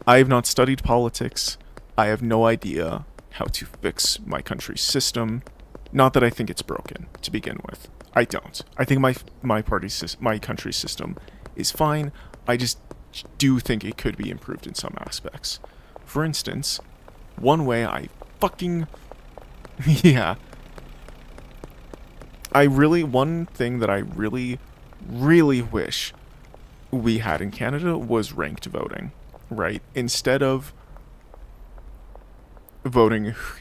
I have not studied politics. I have no idea how to fix my country's system. Not that I think it's broken, to begin with. I don't. I think my country's system is fine. I just do think it could be improved in some aspects. For instance, one way I fucking... yeah. One thing that I really, really wish we had in Canada was ranked voting, right? Instead of voting for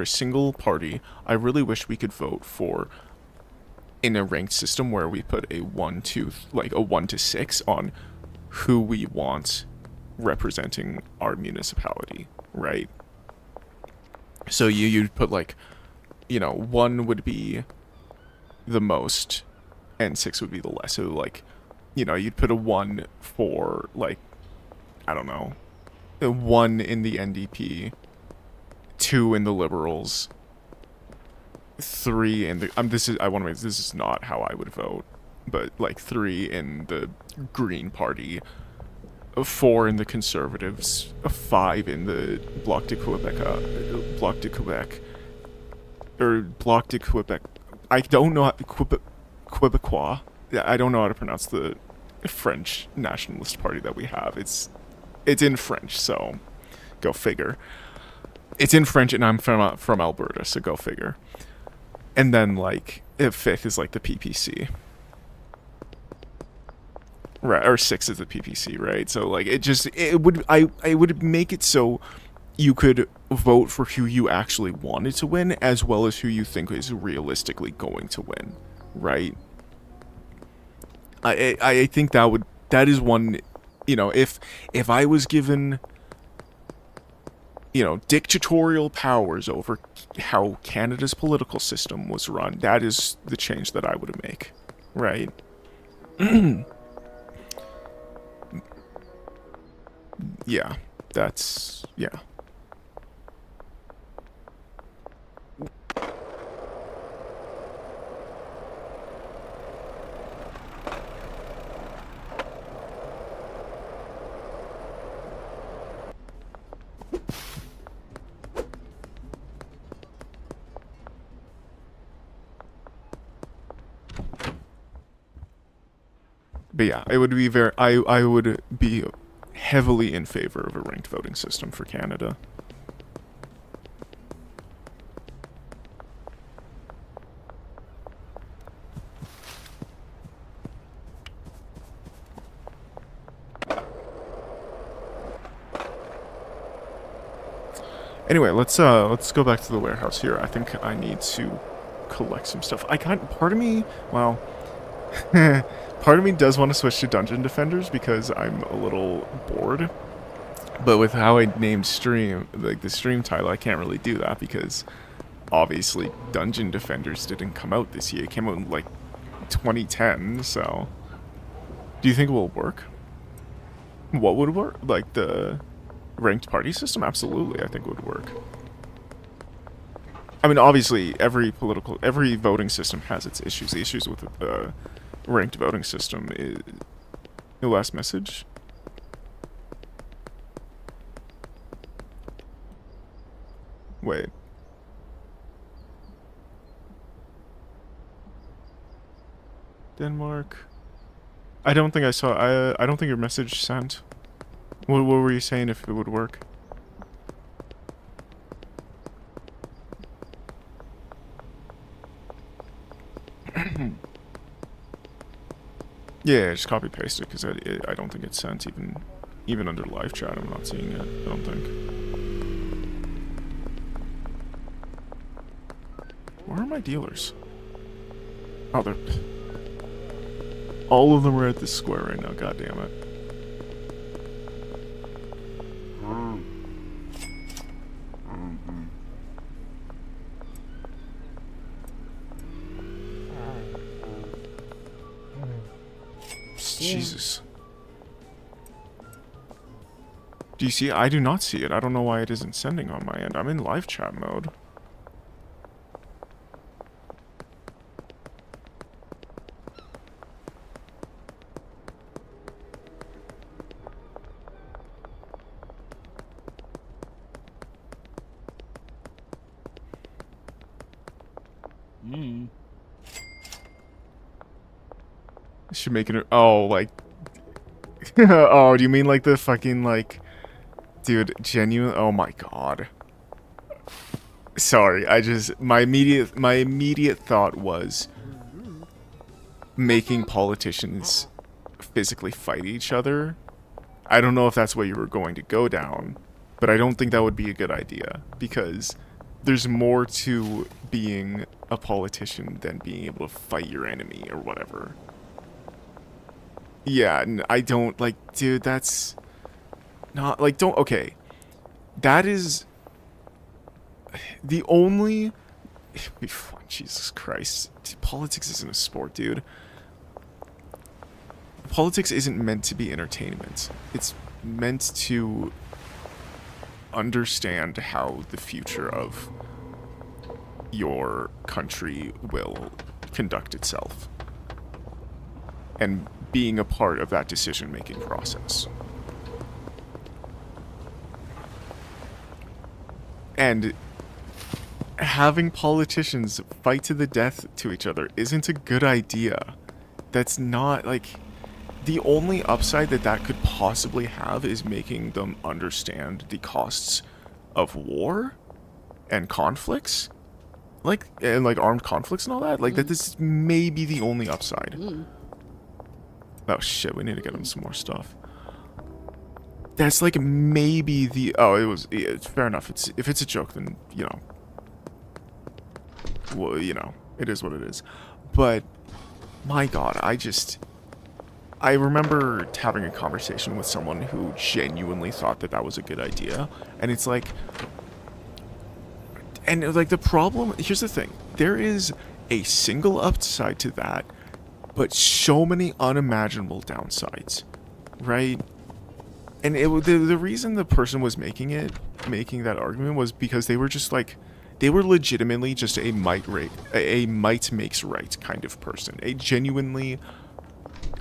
a single party, I really wish we could vote for, in a ranked system where we put a 1 to 6 on who we want representing our municipality, right? So you'd put, like, 1 would be the most and 6 would be the less. So, like, you'd put a 1 for, like, I don't know, a 1 in the NDP, 2 in the Liberals, 3 in the... this is not how I would vote, but, like, 3 in the Green Party, 4 in the Conservatives, 5 in the Bloc de Quebec, I don't know how... Quebecois? Yeah, I don't know how to pronounce the French nationalist party that we have. It's in French, so go figure. It's in French, and I'm from Alberta, so go figure. And then, like, 5th is, like, the PPC. Right, or 6 is the PPC, right? So, like, I would make it so you could vote for who you actually wanted to win, as well as who you think is realistically going to win, right? I think that is one, if I was given you know, dictatorial powers over how Canada's political system was run. That is the change that I would make, right? Yeah, that's, yeah. But yeah, it would be very, I would be heavily in favor of a ranked voting system for Canada. Anyway, let's go back to the warehouse here. I think I need to collect some stuff. Part of me, well, part of me does want to switch to Dungeon Defenders because I'm a little bored. But with how I named stream, like the stream title, I can't really do that because obviously Dungeon Defenders didn't come out this year. It came out in like 2010, so do you think it will work? What would work? Like the ranked party system? Absolutely, I think it would work. I mean, obviously, every voting system has its issues. The issues with the ranked voting system is... The last message? Wait. Denmark. I don't think I saw... I don't think your message sent. What were you saying if it would work? Yeah, just copy paste it because I don't think it's sent even under live chat. I'm not seeing it. I don't think. Where are my dealers? Oh, they're all of them are at this square right now. God damn it. Jesus. Do you see it? I do not see it. I don't know why it isn't sending on my end. I'm in live chat mode. Should make it. Oh, like. Oh, do you mean like the fucking like, dude? Genuine. Oh my god. Sorry, my immediate thought was making politicians physically fight each other. I don't know if that's what you were going to go down, but I don't think that would be a good idea because there's more to being a politician than being able to fight your enemy or whatever. Yeah, I don't, like, dude, that's not, like, don't, okay. That is the only, Jesus Christ. Politics isn't a sport, dude. Politics isn't meant to be entertainment. It's meant to understand how the future of your country will conduct itself. And being a part of that decision-making process. And having politicians fight to the death to each other isn't a good idea. That's not, like... The only upside that could possibly have is making them understand the costs of war and conflicts. Like, and like armed conflicts and all that. Like, that is maybe the only upside. Oh shit, we need to get him some more stuff. That's like maybe the... Oh, it's fair enough. If it's a joke, then, you know... Well, you know, it is what it is. But, my god, I just... I remember having a conversation with someone who genuinely thought that that was a good idea, and it's like, and like the problem, here's the thing, there is a single upside to that, but so many unimaginable downsides, right? And the reason the person was making that argument was because they were just like, they were legitimately just a might makes right kind of person, a genuinely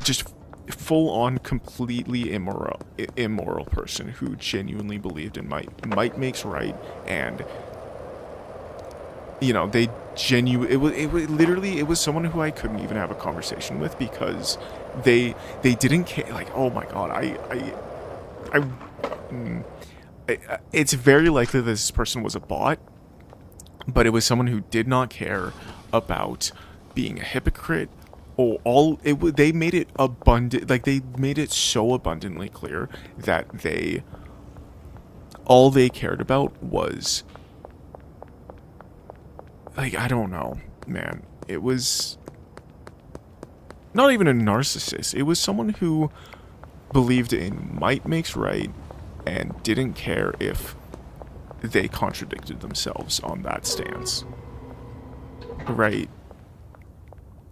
just full on completely immoral person who genuinely believed in might makes right, and you know, they it was someone who I couldn't even have a conversation with because they didn't care. Like, oh my god, it's very likely that this person was a bot, but it was someone who did not care about being a hypocrite. They made it abundant, like they made it so abundantly clear that all they cared about was, like, I don't know, man. It was not even a narcissist. It was someone who believed in might makes right and didn't care if they contradicted themselves on that stance. Right?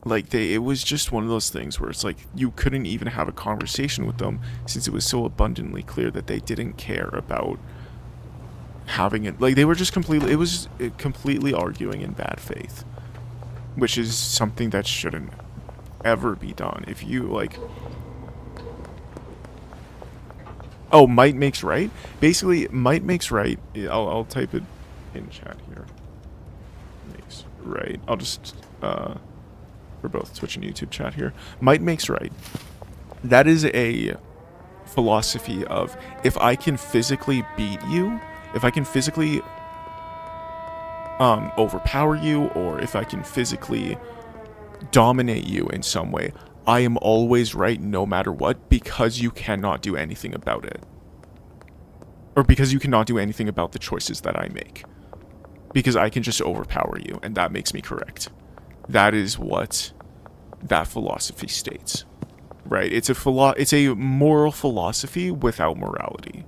Like, it was just one of those things where it's like, you couldn't even have a conversation with them since it was so abundantly clear that they didn't care about having it. Like, they were just completely arguing in bad faith, which is something that shouldn't ever be done. If you, like, oh, might makes right? Basically, might makes right. I'll type it in chat here. Makes right. I'll just, for both Twitch and YouTube chat here. Might makes right. That is a philosophy of, if I can physically beat you, if I can physically overpower you, or if I can physically dominate you in some way, I am always right no matter what, because you cannot do anything about it. Or because you cannot do anything about the choices that I make. Because I can just overpower you, and that makes me correct. That is what that philosophy states. Right? It's a moral philosophy without morality.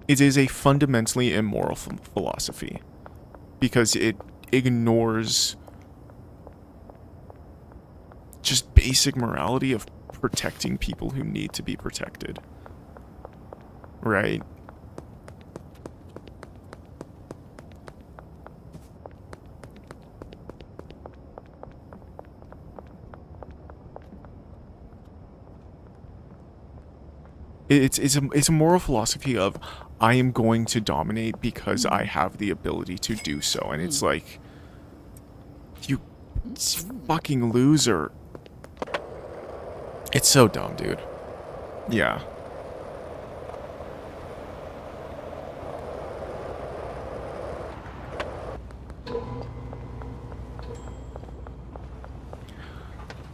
It is a fundamentally immoral philosophy. Because it ignores just basic morality of protecting people who need to be protected. Right? It's a moral philosophy of, I am going to dominate because I have the ability to do so. And it's like, you fucking loser. It's so dumb, dude. Yeah.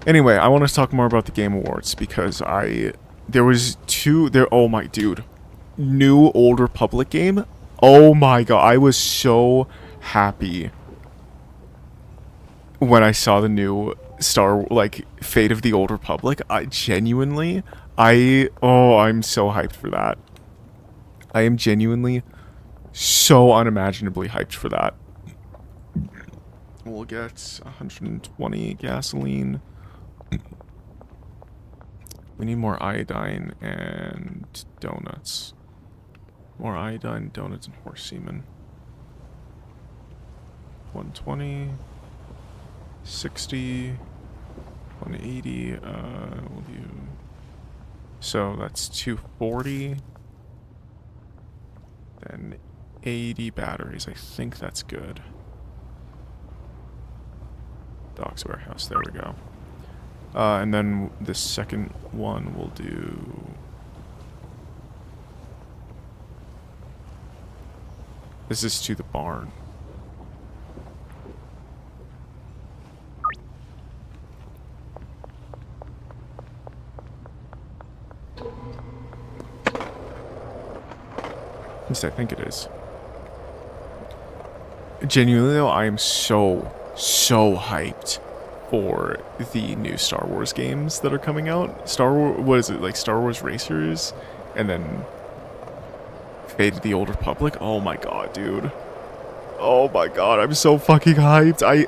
Anyway, I want to talk more about the Game Awards because there was oh my dude. New Old Republic game? Oh my god, I was so happy when I saw the new Fate of the Old Republic. I'm so hyped for that. I am genuinely so unimaginably hyped for that. We'll get 120 gasoline. We need more iodine and donuts. More iodine, donuts, and horse semen. 120, 60, 180, we'll do... So that's 240. Then 80 batteries. I think that's good. Docks warehouse, there we go. And then the second one we'll do... This is to the barn. At least I think it is. Genuinely though, I am so hyped for the new Star Wars games that are coming out. What is it, like Star Wars Racers, and then Fate of the Old Republic. Oh my god, dude. Oh my god, I'm so fucking hyped. I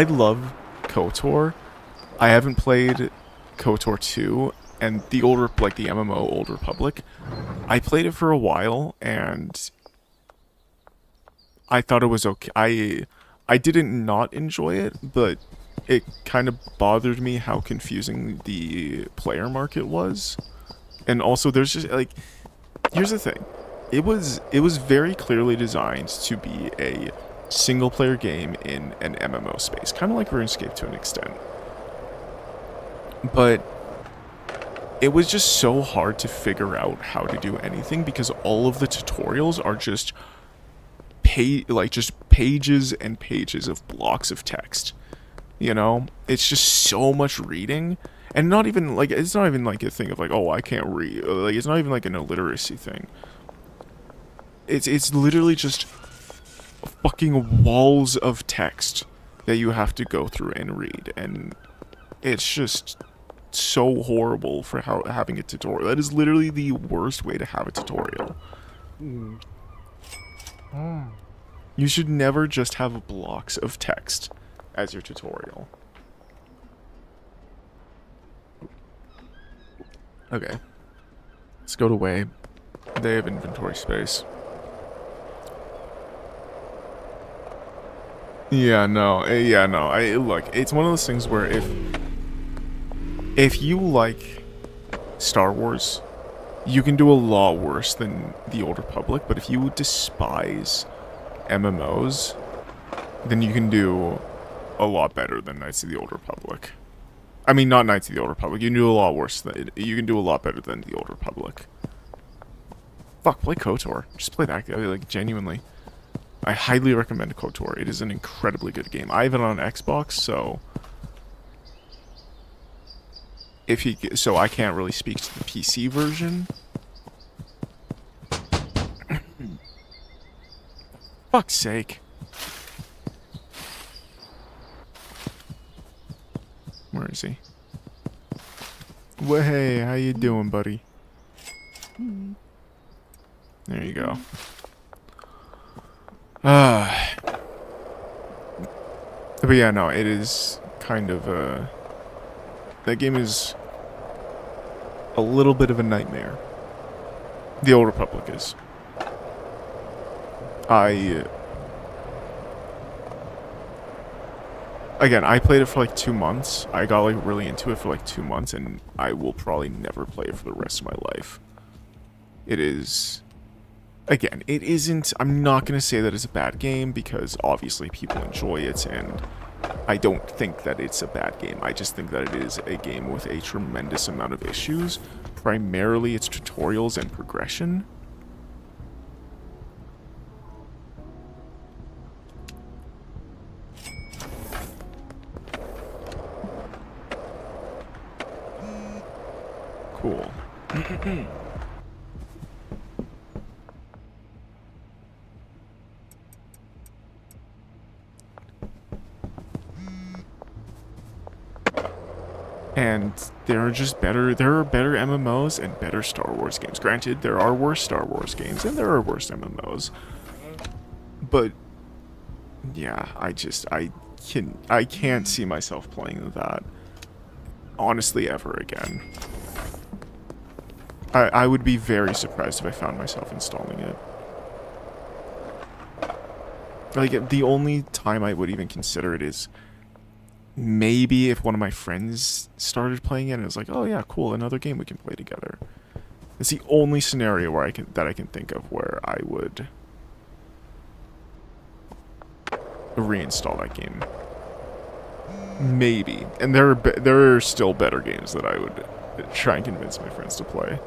love KOTOR. I haven't played KOTOR 2 and the MMO Old Republic. I played it for a while and I thought it was okay. I didn't not enjoy it, but it kind of bothered me how confusing the player market was. And also there's just like, here's the thing. It was very clearly designed to be a single player game in an MMO space, kind of like RuneScape to an extent. But it was just so hard to figure out how to do anything because all of the tutorials are just pages and pages of blocks of text. You know, it's just so much reading, and not even like it's not even like a thing of like, oh, I can't read. Like it's not even like an illiteracy thing. It's literally just fucking walls of text that you have to go through and read, and it's just so horrible for having a tutorial. That is literally the worst way to have a tutorial. You should never just have blocks of text as your tutorial. Okay. Let's go to Way. They have inventory space. Yeah, no. Look, it's one of those things where if you like Star Wars, you can do a lot worse than the Old Republic, but if you despise MMOs, then you can do a lot better than Knights of the Old Republic. I mean, not Knights of the Old Republic. You can do a lot worse than you can do a lot better than the Old Republic. Fuck, play KOTOR. Just play that, like, genuinely. I highly recommend KOTOR. It is an incredibly good game. I have it on Xbox, so so I can't really speak to the PC version. Fuck's sake. Where is he? Well, hey, how you doing, buddy? There you go. But yeah, no, it is kind of that game is a little bit of a nightmare. The Old Republic is. Again, I played it for like 2 months. I got like really into it for like 2 months, and I will probably never play it for the rest of my life. It is... Again, it isn't... I'm not going to say that it's a bad game, because obviously people enjoy it, and I don't think that it's a bad game. I just think that it is a game with a tremendous amount of issues. Primarily its tutorials and progression. Cool. And there are better MMOs and better Star Wars games. Granted, there are worse Star Wars games and there are worse MMOs. But yeah, I can't see myself playing that honestly ever again. I would be very surprised if I found myself installing it. Like, the only time I would even consider it is maybe if one of my friends started playing it and it was like, oh yeah, cool, another game we can play together. It's the only scenario where I can think of where I would reinstall that game. Maybe. And there are still better games that I would try and convince my friends to play.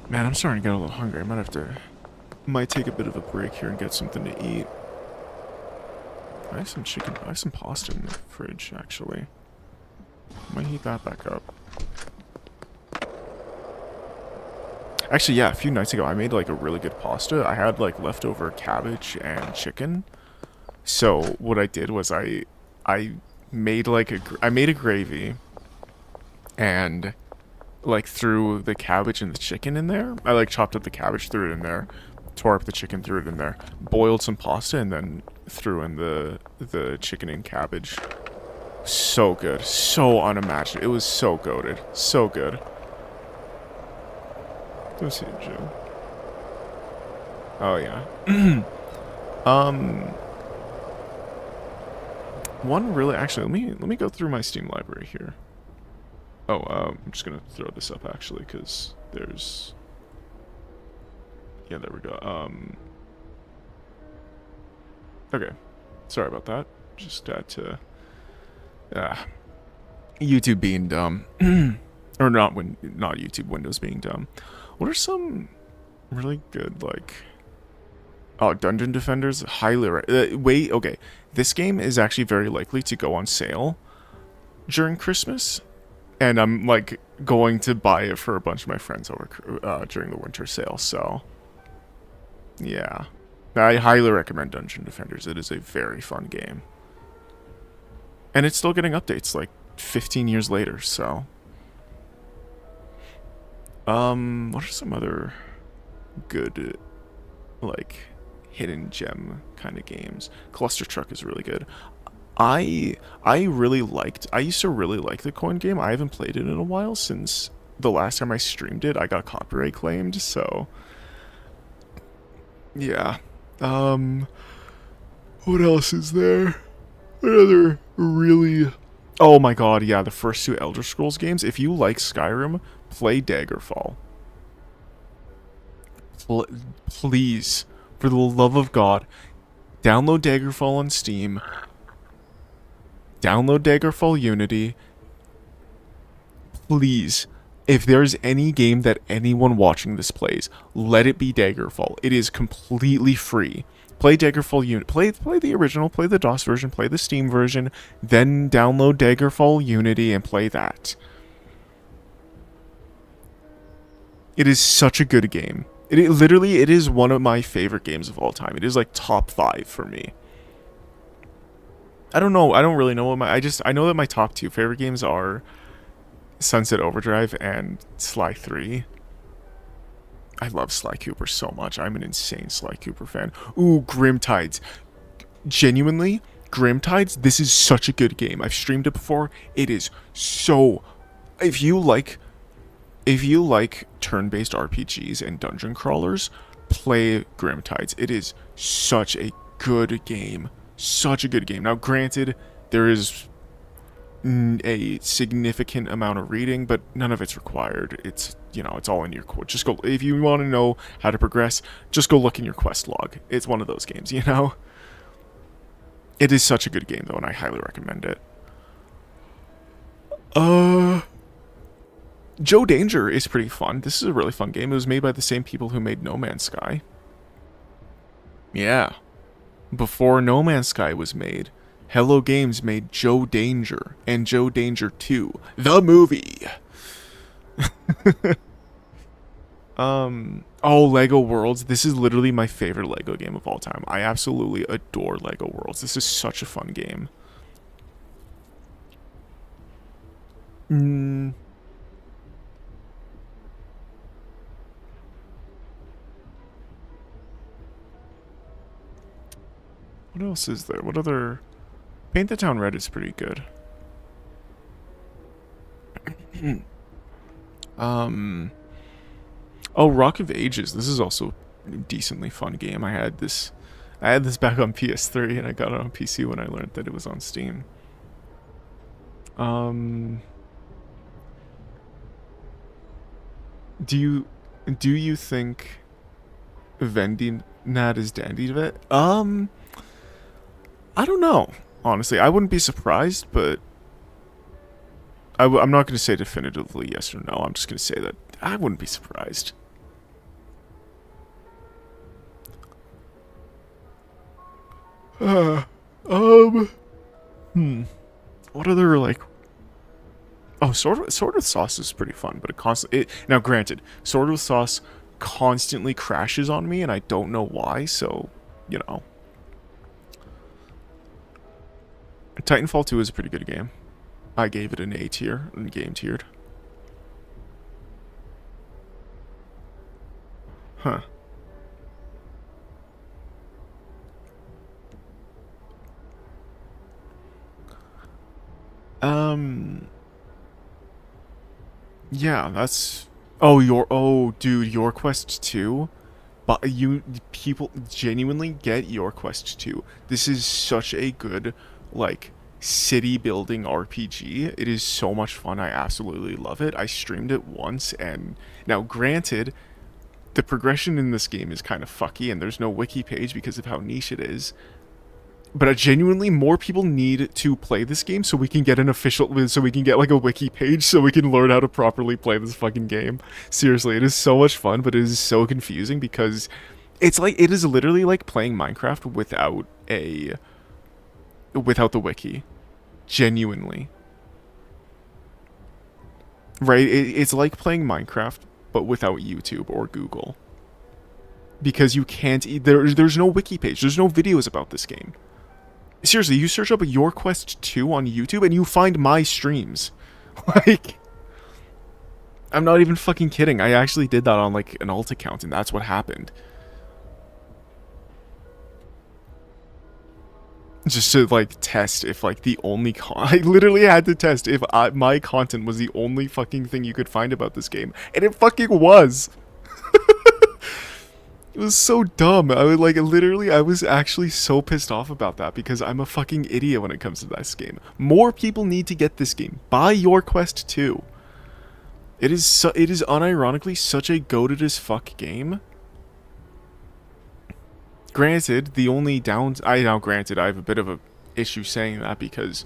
Man, I'm starting to get a little hungry. Might take a bit of a break here and get something to eat. I have some chicken. I have some pasta in the fridge, actually. Might heat that back up. Actually, yeah, a few nights ago, I made, like, a really good pasta. I had, like, leftover cabbage and chicken. So, what I did was I made, like, I made a gravy and, like, threw the cabbage and the chicken in there. I, like, chopped up the cabbage, threw it in there, tore up the chicken, threw it in there, boiled some pasta, and then threw in the chicken and cabbage. So good. So unimaginable. It was so goated. So good. Go see Joe. Oh, yeah. One really... Actually, let me go through my Steam library here. Oh, I'm just gonna throw this up, actually, because there's... Yeah, there we go. Okay. Sorry about that. Just had to... YouTube being dumb. Or not YouTube, Windows being dumb. What are some really good, like... Oh, Dungeon Defenders? Highly... wait, okay. This game is actually very likely to go on sale during Christmas. And I'm, like, going to buy it for a bunch of my friends over during the winter sale, so... Yeah. I highly recommend Dungeon Defenders. It is a very fun game. And it's still getting updates, like, 15 years later, so... What are some other good, like, hidden gem kind of games? Cluster Truck is really good. I used to really like the coin game. I haven't played it in a while since the last time I streamed it. I got copyright claimed, so... Yeah. What else is there? Another really... Oh my god, yeah, the first two Elder Scrolls games. If you like Skyrim, play Daggerfall. Please, for the love of God, download Daggerfall on Steam. Download Daggerfall Unity. Please, if there's any game that anyone watching this plays, let it be Daggerfall. It is completely free. Play Daggerfall Unity. Play the original, play the DOS version, play the Steam version, then download Daggerfall Unity and play that. It is such a good game. It is one of my favorite games of all time. It is like top 5 for me. I don't know. I don't really know what I know that my top 2 favorite games are Sunset Overdrive and Sly 3. I love Sly Cooper so much. I'm an insane Sly Cooper fan. Ooh, Grim Tides. Genuinely, Grim Tides, this is such a good game. I've streamed it before. It is so... If you like turn-based RPGs and dungeon crawlers, play Grim Tides. It is such a good game. Such a good game. Now, granted, there is a significant amount of reading, but none of it's required. It's, you know, it's all in your quest. Just go, if you want to know how to progress, just go look in your quest log. It's one of those games, you know? It is such a good game, though, and I highly recommend it. Joe Danger is pretty fun. This is a really fun game. It was made by the same people who made No Man's Sky. Yeah. Before No Man's Sky was made, Hello Games made Joe Danger and Joe Danger 2, the movie. Oh, Lego Worlds. This is literally my favorite Lego game of all time. I absolutely adore Lego Worlds. This is such a fun game. What else is there? What other... Paint the Town Red is pretty good. Oh, Rock of Ages. This is also a decently fun game. I had this back on PS3 and I got it on PC when I learned that it was on Steam. Do you think Vendinat is Dandyvet? I don't know. Honestly, I wouldn't be surprised, but I'm not going to say definitively yes or no. I'm just going to say that I wouldn't be surprised. Uh, um. What other like? Oh, sword with sauce is pretty fun, but now granted, sword with sauce constantly crashes on me, and I don't know why. So, you know, Titanfall 2 is a pretty good game. I gave it an A tier, and game tiered. Huh. Yeah, that's... Oh, dude, Your Quest 2? But people genuinely get Your Quest 2. This is such a good, like, city building RPG. It is so much fun. I absolutely love it. I streamed it once, and now granted, the progression in this game is kind of fucky, and there's no wiki page because of how niche it is. But genuinely, more people need to play this game so we can get so we can get like a wiki page so we can learn how to properly play this fucking game. Seriously, it is so much fun, but it is so confusing because it is literally like playing Minecraft without the wiki. Genuinely. Right? It's like playing Minecraft, but without YouTube or Google. Because you can't, there's no wiki page, there's no videos about this game. Seriously, you search up Your Quest 2 on YouTube and you find my streams. Like, I'm not even fucking kidding. I actually did that on like an alt account, and that's what happened. Just to like test if like the only I literally had to test if my content was the only fucking thing you could find about this game, and it fucking was. It was so dumb. I would like literally I was actually so pissed off about that because I'm a fucking idiot when it comes to this game. More people need to get this game. Buy Your Quest 2. It is unironically such a goated as fuck game. Granted, the only granted I have a bit of a issue saying that because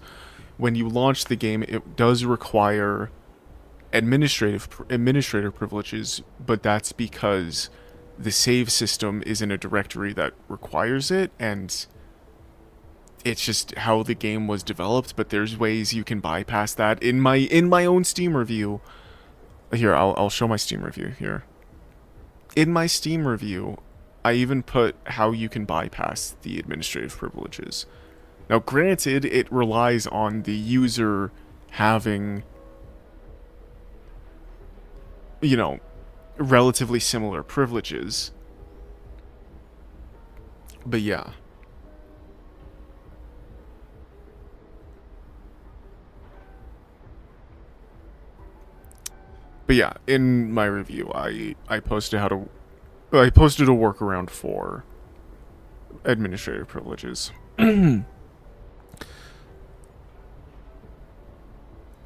when you launch the game it does require administrator privileges, but that's because the save system is in a directory that requires it, and it's just how the game was developed. But there's ways you can bypass that. In my own Steam review, here I'll show my Steam review here. In my Steam review, I even put how you can bypass the administrative privileges. Now, granted, it relies on the user having, you know, relatively similar privileges. But yeah. But yeah, in my review, I posted a workaround for administrative privileges.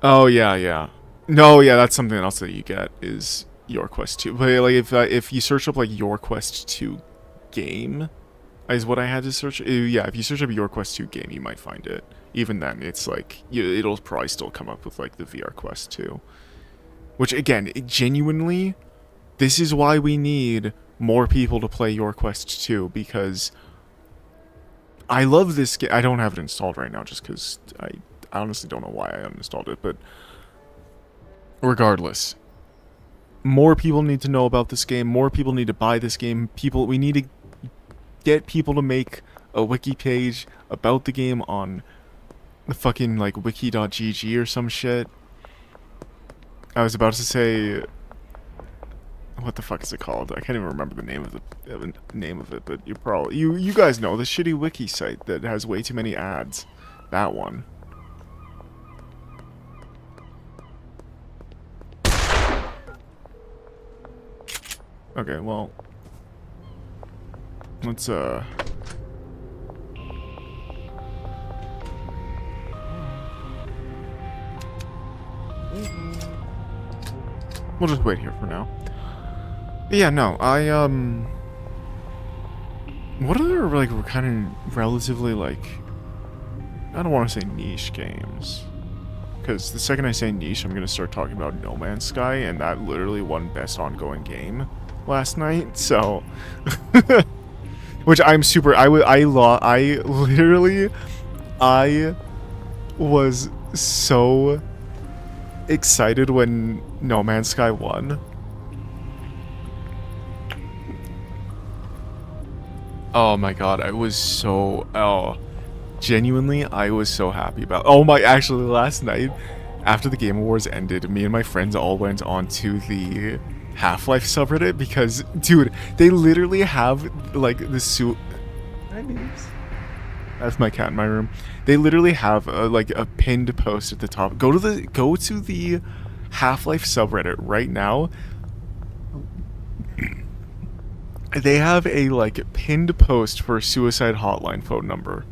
Oh yeah. No, yeah, that's something else that you get is Your Quest 2. But like if you search up like Your Quest 2 game is what I had to search. Yeah, if you search up Your Quest 2 game, you might find it. Even then, it's like it'll probably still come up with like the VR Quest 2. Which again, genuinely, this is why we need more people to play Your Quest 2, because I love this game. I don't have it installed right now just because I honestly don't know why I uninstalled it, but regardless, more people need to know about this game. More people need to buy this game. We need to get people to make a wiki page about the game on the fucking like wiki.gg or some shit. I was about to say, what the fuck is it called? I can't even remember the name of it, but you guys know the shitty wiki site that has way too many ads. That one. Okay, well, let's we'll just wait here for now. But yeah, no, what other like kind of relatively like, I don't want to say niche games, because the second I say niche, I'm gonna start talking about No Man's Sky, and that literally won best ongoing game last night. So Which I'm super. I literally, I was so excited when No Man's Sky won. Oh my god, I was so genuinely, I was so happy about. Oh my, actually, last night after the Game Awards ended, me and my friends all went onto the Half-Life subreddit because, dude, they literally have like the suit. That's my cat in my room. They literally have like a pinned post at the top. Go to the Half-Life subreddit right now. They have a like pinned post for a suicide hotline phone number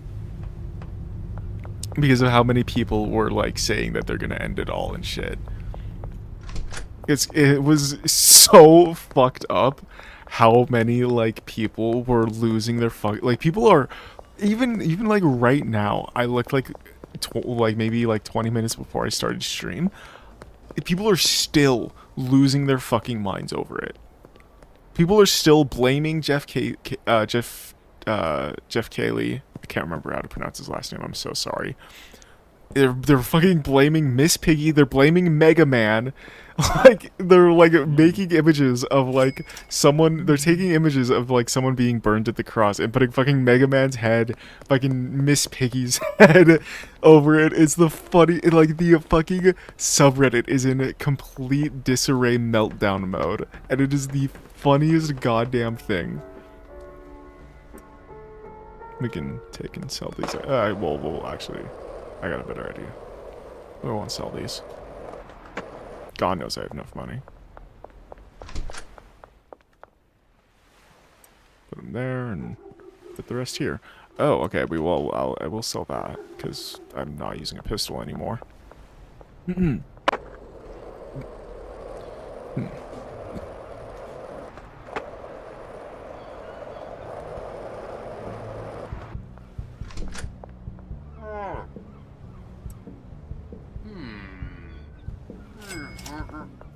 because of how many people were like saying that they're gonna end it all and shit. It was so fucked up how many like people were losing their like people are even like right now. I looked like like maybe like 20 minutes before I started stream. People are still losing their fucking minds over it. People are still blaming Jeff Cayley. I can't remember how to pronounce his last name. I'm so sorry. They're fucking blaming Miss Piggy. They're blaming Mega Man. Like they're like making images of like someone. They're taking images of like someone being burned at the cross and putting fucking Mega Man's head, fucking Miss Piggy's head over it. It's the funny. Like the fucking subreddit is in complete disarray meltdown mode, and it is the funniest goddamn thing. We can take and sell these. Well, actually, I got a better idea. We won't sell these. God knows I have enough money. Put them there and put the rest here. Oh, okay. I will sell that because I'm not using a pistol anymore.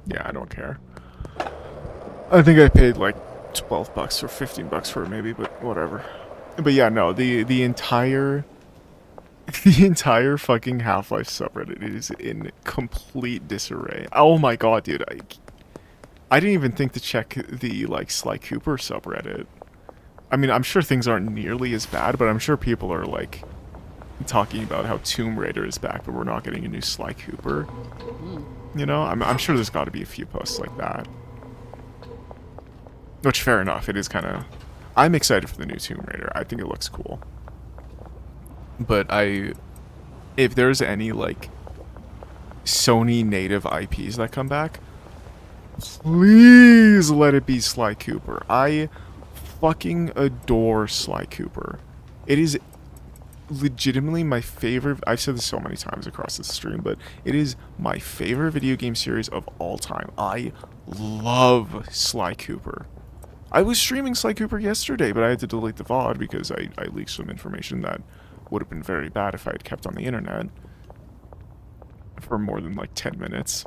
Yeah, I don't care. I think I paid like $12 or $15 for it maybe, but whatever. But yeah, no, the entire fucking Half-Life subreddit is in complete disarray. Oh my god, dude, I didn't even think to check the like Sly Cooper subreddit. I mean, I'm sure things aren't nearly as bad, but I'm sure people are like talking about how Tomb Raider is back, but we're not getting a new Sly Cooper. You know, I'm sure there's got to be a few posts like that. Which, fair enough, it is kind of... I'm excited for the new Tomb Raider. I think it looks cool. But if there's any, like, Sony native IPs that come back, please let it be Sly Cooper. I fucking adore Sly Cooper. It is legitimately my favorite. I've said this so many times across the stream, but it is my favorite video game series of all time. I love Sly Cooper. I was streaming Sly Cooper yesterday, but I had to delete the VoD because I leaked some information that would have been very bad if I had kept on the internet for more than like 10 minutes.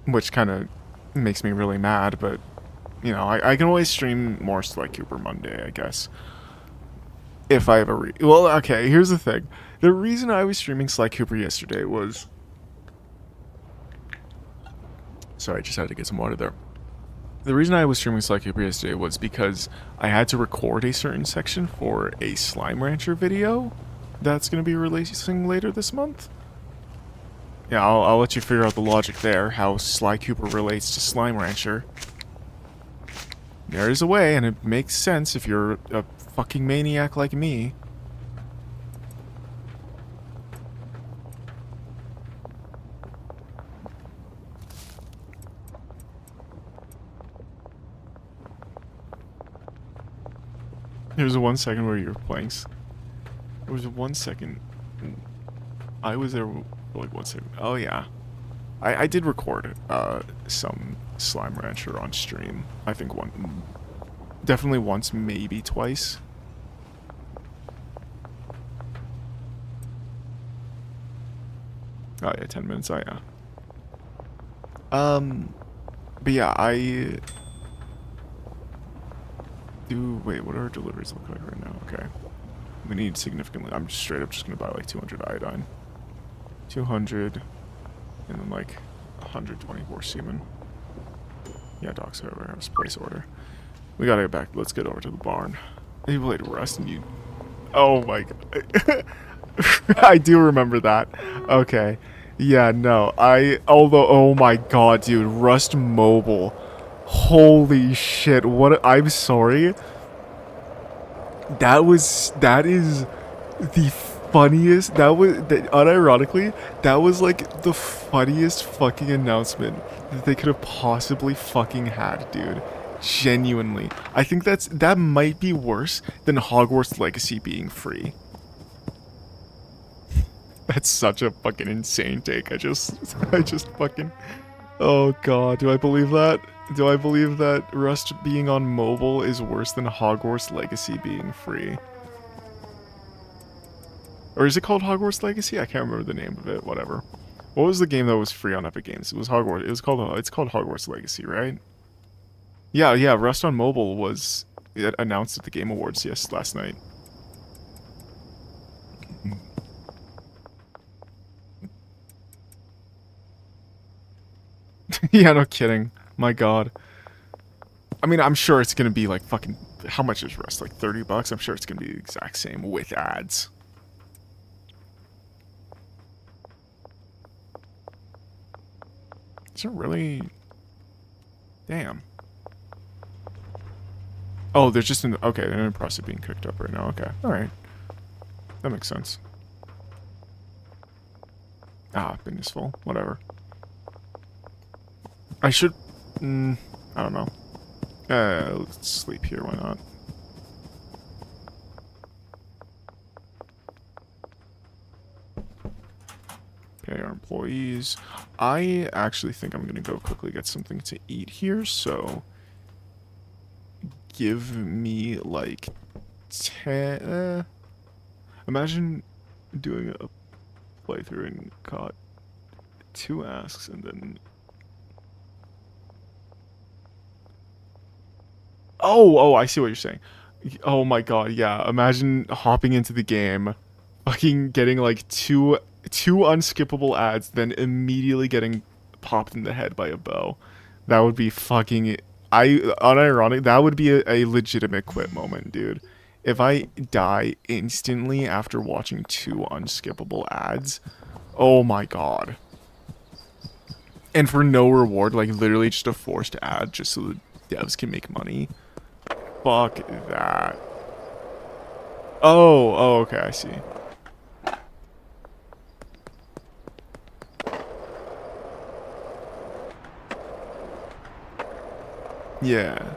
Which kind of makes me really mad, but you know, I can always stream more Sly Cooper Monday, I guess. If I have a well, okay, here's the thing. The reason I was streaming Sly Cooper yesterday was... Sorry, I just had to get some water there. The reason I was streaming Sly Cooper yesterday was because I had to record a certain section for a Slime Rancher video that's going to be releasing later this month. Yeah, I'll let you figure out the logic there, how Sly Cooper relates to Slime Rancher. There is a way, and it makes sense if you're a fucking maniac like me. There's a 1 second where you were playing. There was a 1 second. I was there for like 1 second. Oh yeah, I did record some Slime Rancher on stream. I think definitely once, maybe twice. Oh yeah, 10 minutes. Oh yeah. But yeah, I do. Wait, what do our deliveries look like right now? Okay, we need significantly. I'm just straight up just gonna buy like 200 iodine, 200, and then like 124 semen. Yeah, docks are warehouse, place order. We gotta get back. Let's get over to the barn. You played Rust and you. Oh my god. I do remember that. Okay. Yeah, no. Although, oh my god, dude. Rust Mobile. Holy shit. I'm sorry. That is the funniest. Unironically, that was like the funniest fucking announcement that they could have possibly fucking had, dude. Genuinely. I think that might be worse than Hogwarts Legacy being free. That's such a fucking insane take. I just fucking... Oh god, do I believe that? Do I believe that Rust being on mobile is worse than Hogwarts Legacy being free? Or is it called Hogwarts Legacy? I can't remember the name of it, whatever. What was the game that was free on Epic Games? It was Hogwarts. It's called Hogwarts Legacy, right? Yeah, Rust on mobile was announced at the Game Awards, yes, last night. Yeah, no kidding. My god. I mean, I'm sure it's gonna be like fucking... How much is Rust? Like 30 bucks? I'm sure it's gonna be the exact same with ads. Is it really... Damn. Oh, they're just in the... Okay, they're in the process of being cooked up right now. Okay, alright. That makes sense. Ah, business full. Whatever. I should... I don't know. Let's sleep here, why not? Pay our employees. I actually think I'm gonna go quickly get something to eat here, so... Give me, like, 10... imagine doing a playthrough and caught 2 asks and then... Oh, I see what you're saying. Oh my god, yeah. Imagine hopping into the game, fucking getting like two unskippable ads, then immediately getting popped in the head by a bow. That would be fucking... Unironic, that would be a legitimate quit moment, dude. If I die instantly after watching 2 unskippable ads, oh my god. And for no reward, like literally just a forced ad just so the devs can make money. Fuck that. Oh, okay, I see. Yeah.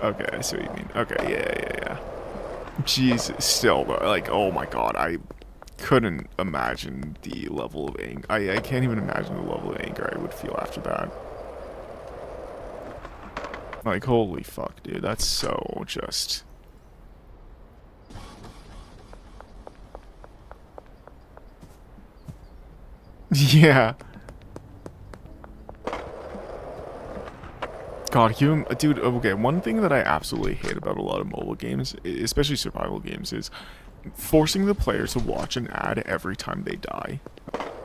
Okay, I see what you mean. Okay, yeah. Jeez, still, like, oh my god, I couldn't imagine the level of anger. I can't even imagine the level of anger I would feel after that. Like, holy fuck, dude, that's so just... Yeah. God, dude, okay, one thing that I absolutely hate about a lot of mobile games, especially survival games, is forcing the players to watch an ad every time they die.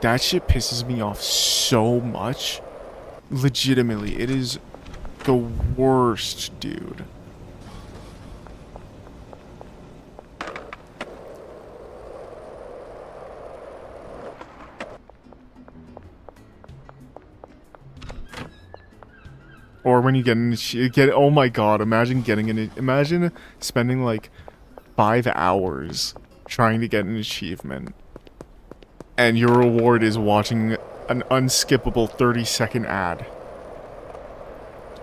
That shit pisses me off so much. Legitimately, it is the worst, dude. Or when you oh my god, imagine spending like 5 hours trying to get an achievement, and your reward is watching an unskippable 30-second ad.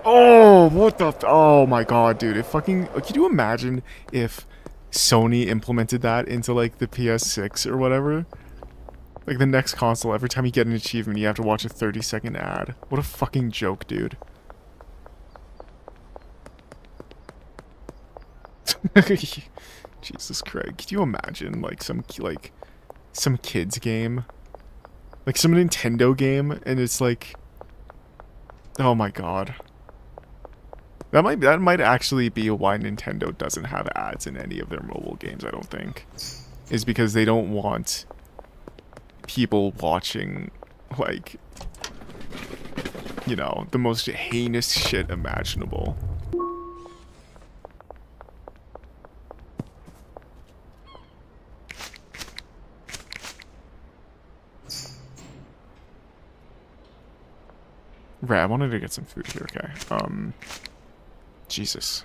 Oh, what the oh my god, dude. Could you imagine if Sony implemented that into like the PS6 or whatever? Like the next console, every time you get an achievement, you have to watch a 30-second ad. What a fucking joke, dude. Jesus Christ. Could you imagine like some kids game? Like some Nintendo game, and it's like Oh my god. That might actually be why Nintendo doesn't have ads in any of their mobile games, I don't think. Is because they don't want people watching, like, you know, the most heinous shit imaginable. Right, I wanted to get some food here, okay. Jesus.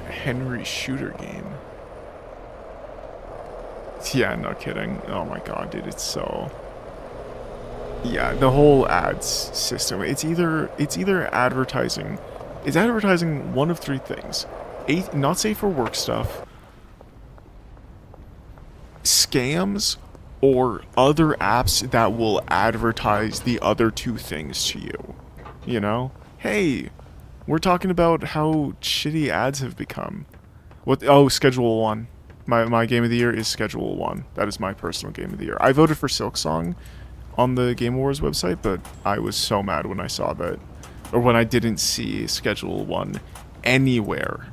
Henry Shooter game. Yeah, no kidding. Oh my god, dude, it's so... Yeah, the whole ads system. It's either advertising. It's advertising one of three things. Not safe for work stuff, scams, or other apps that will advertise the other two things to you. You know? Hey, we're talking about how shitty ads have become. What? Oh, Schedule 1. My game of the year is Schedule 1. That is my personal game of the year. I voted for Silksong on the Game Awards website, but I was so mad when I saw that, or when I didn't see Schedule 1 anywhere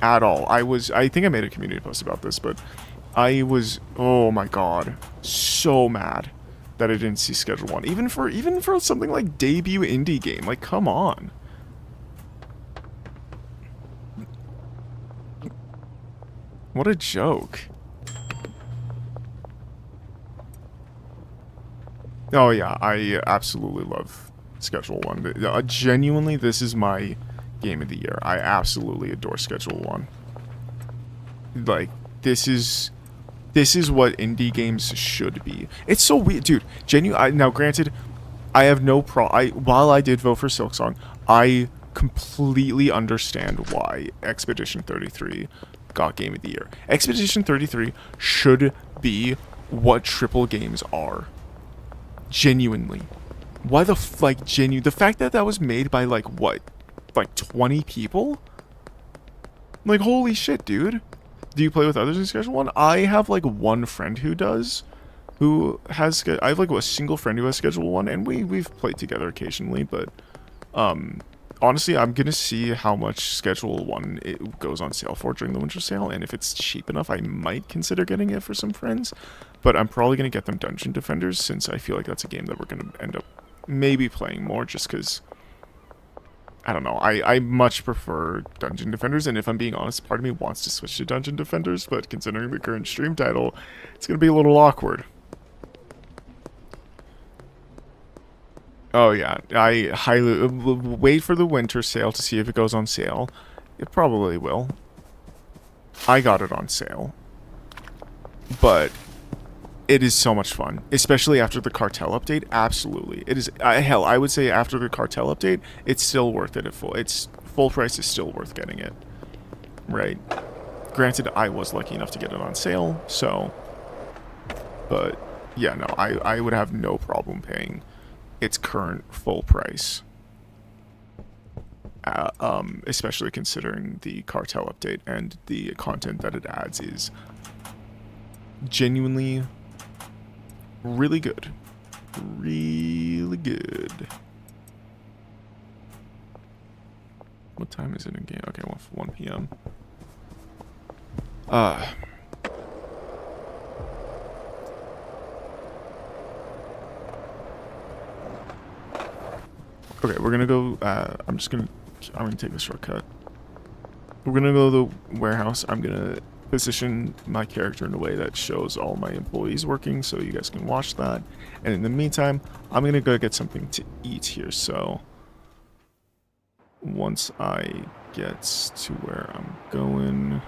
at all. I think I made a community post about this, but I was, oh my god, so mad that I didn't see Schedule 1. Even for something like debut indie game, like, come on. What a joke. Oh yeah, I absolutely love Schedule 1. Genuinely, this is my game of the year. I absolutely adore Schedule 1. Like, this is what indie games should be. It's so weird, dude. Now, granted, I have no while I did vote for Silksong, I completely understand why Expedition 33 got Game of the Year. Expedition 33 should be what triple games are. Genuinely. Why the the fact that that was made by, like, what? Like, 20 people? Like, holy shit, dude. Do you play with others in Schedule 1? I have, like, one friend who does. I have, like, a single friend who has Schedule 1, and we've played together occasionally, but, honestly, I'm gonna see how much Schedule 1 it goes on sale for during the winter sale, and if it's cheap enough, I might consider getting it for some friends. But I'm probably gonna get them Dungeon Defenders, since I feel like that's a game that we're gonna end up maybe playing more, just because, I don't know, I much prefer Dungeon Defenders, and if I'm being honest, part of me wants to switch to Dungeon Defenders, but considering the current stream title, it's gonna be a little awkward. Oh yeah, I highly wait for the winter sale to see if it goes on sale. It probably will. I got it on sale. But it is so much fun, especially after the cartel update. Absolutely. It is, hell, I would say after the cartel update, it's still worth it at full price is still worth getting it. Right. Granted, I was lucky enough to get it on sale, so, but yeah, no, I would have no problem paying its current full price. Especially considering the cartel update and the content that it adds is genuinely really good. Really good. What time is it in game? Okay, 1 p.m. Okay, we're gonna go, I'm gonna take the shortcut. We're gonna go to the warehouse. I'm gonna position my character in a way that shows all my employees working so you guys can watch that. And in the meantime, I'm gonna go get something to eat here. So once I get to where I'm going,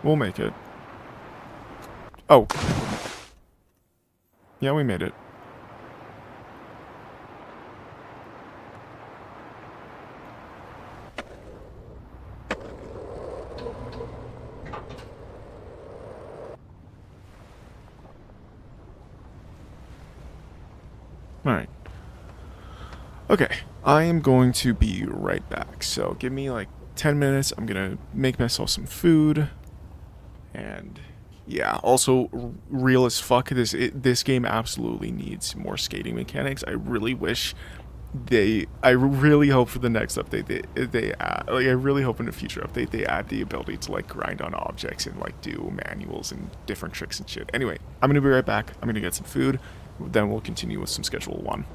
we'll make it. Oh. Yeah, we made it. Alright. Okay. I am going to be right back. So give me like 10 minutes. I'm gonna make myself some food. And yeah, also real as fuck, this game absolutely needs more skating mechanics. I really wish I really hope for the next update they add, like I really hope in a future update they add the ability to like grind on objects and like do manuals and different tricks and shit. Anyway, I'm gonna be right back. I'm gonna get some food, then we'll continue with some schedule 1.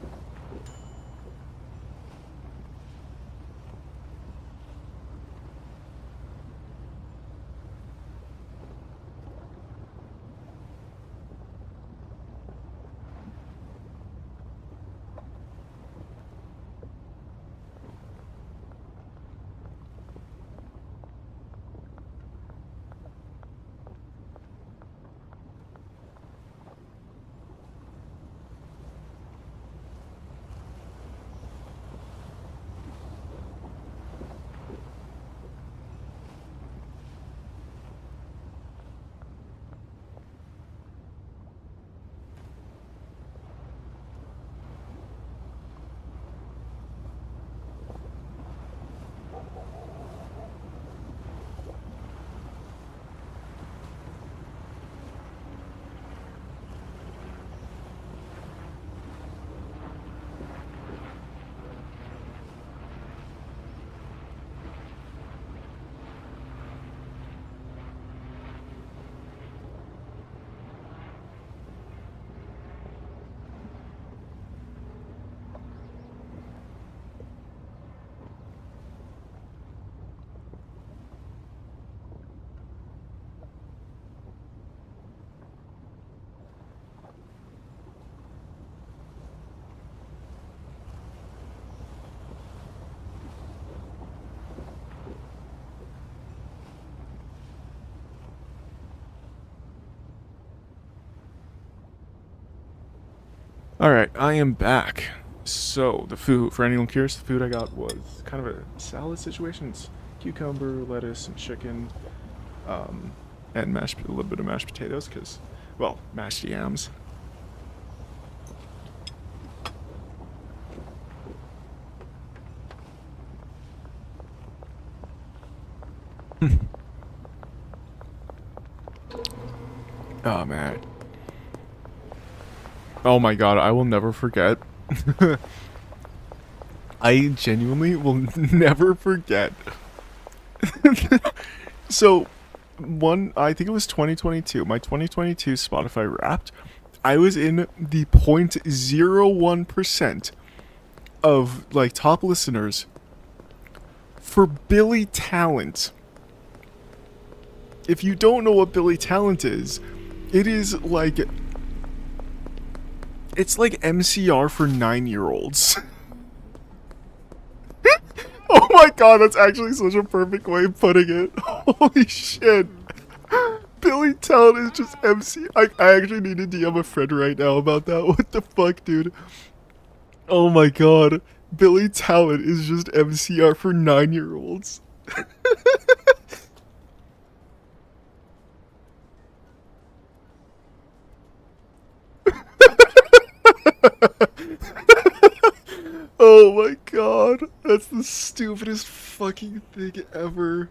Alright, I am back. So, the food, for anyone curious, the food I got was kind of a salad situation. It's cucumber, lettuce, and chicken, and a little bit of mashed potatoes, because, well, mashed yams. Oh, man. Oh my god, I will never forget. I genuinely will never forget. So, I think it was 2022, my 2022 Spotify Wrapped, I was in the 0.01% of, like, top listeners for Billy Talent. If you don't know what Billy Talent is, it is like... It's like MCR for 9-year-olds. Oh my god, that's actually such a perfect way of putting it. Holy shit. Billy Talent is just MC. I actually need to DM a friend right now about that. What the fuck, dude? Oh my god. Billy Talent is just MCR for 9-year-olds. Oh my god, that's the stupidest fucking thing ever.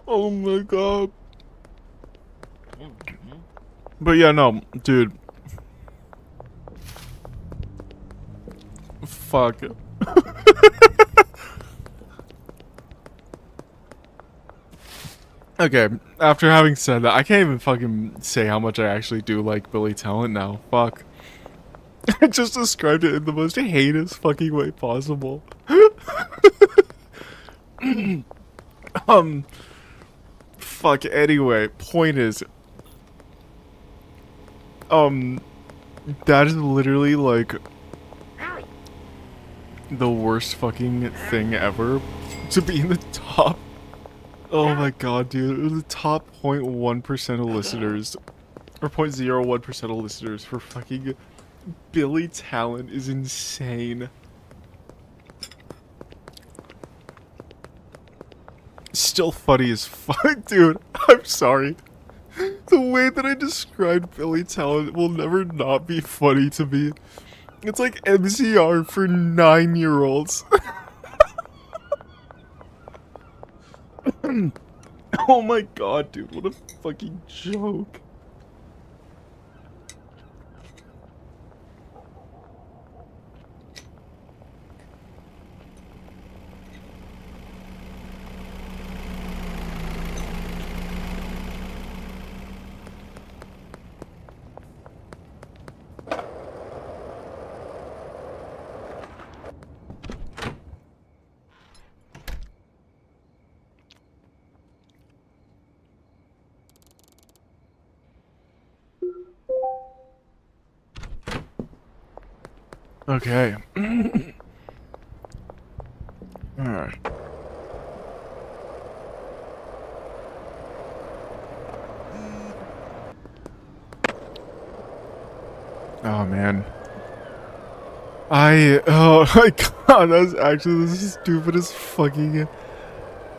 Oh my god. But yeah, no, dude. Fuck. Okay, after having said that, I can't even fucking say how much I actually do like Billy Talent now. Fuck. I just described it in the most heinous fucking way possible. Fuck, anyway, point is... that is literally, like... the worst fucking thing ever. To be in the top... Oh my god, dude. The top 0.1% of listeners, or 0.01% of listeners for fucking Billy Talent is insane. Still funny as fuck, dude. I'm sorry. The way that I described Billy Talent will never not be funny to me. It's like MCR for 9-year-olds. Oh my god, dude, what a fucking joke. Okay. Alright. Oh man. Oh my god, that's actually the stupidest fucking...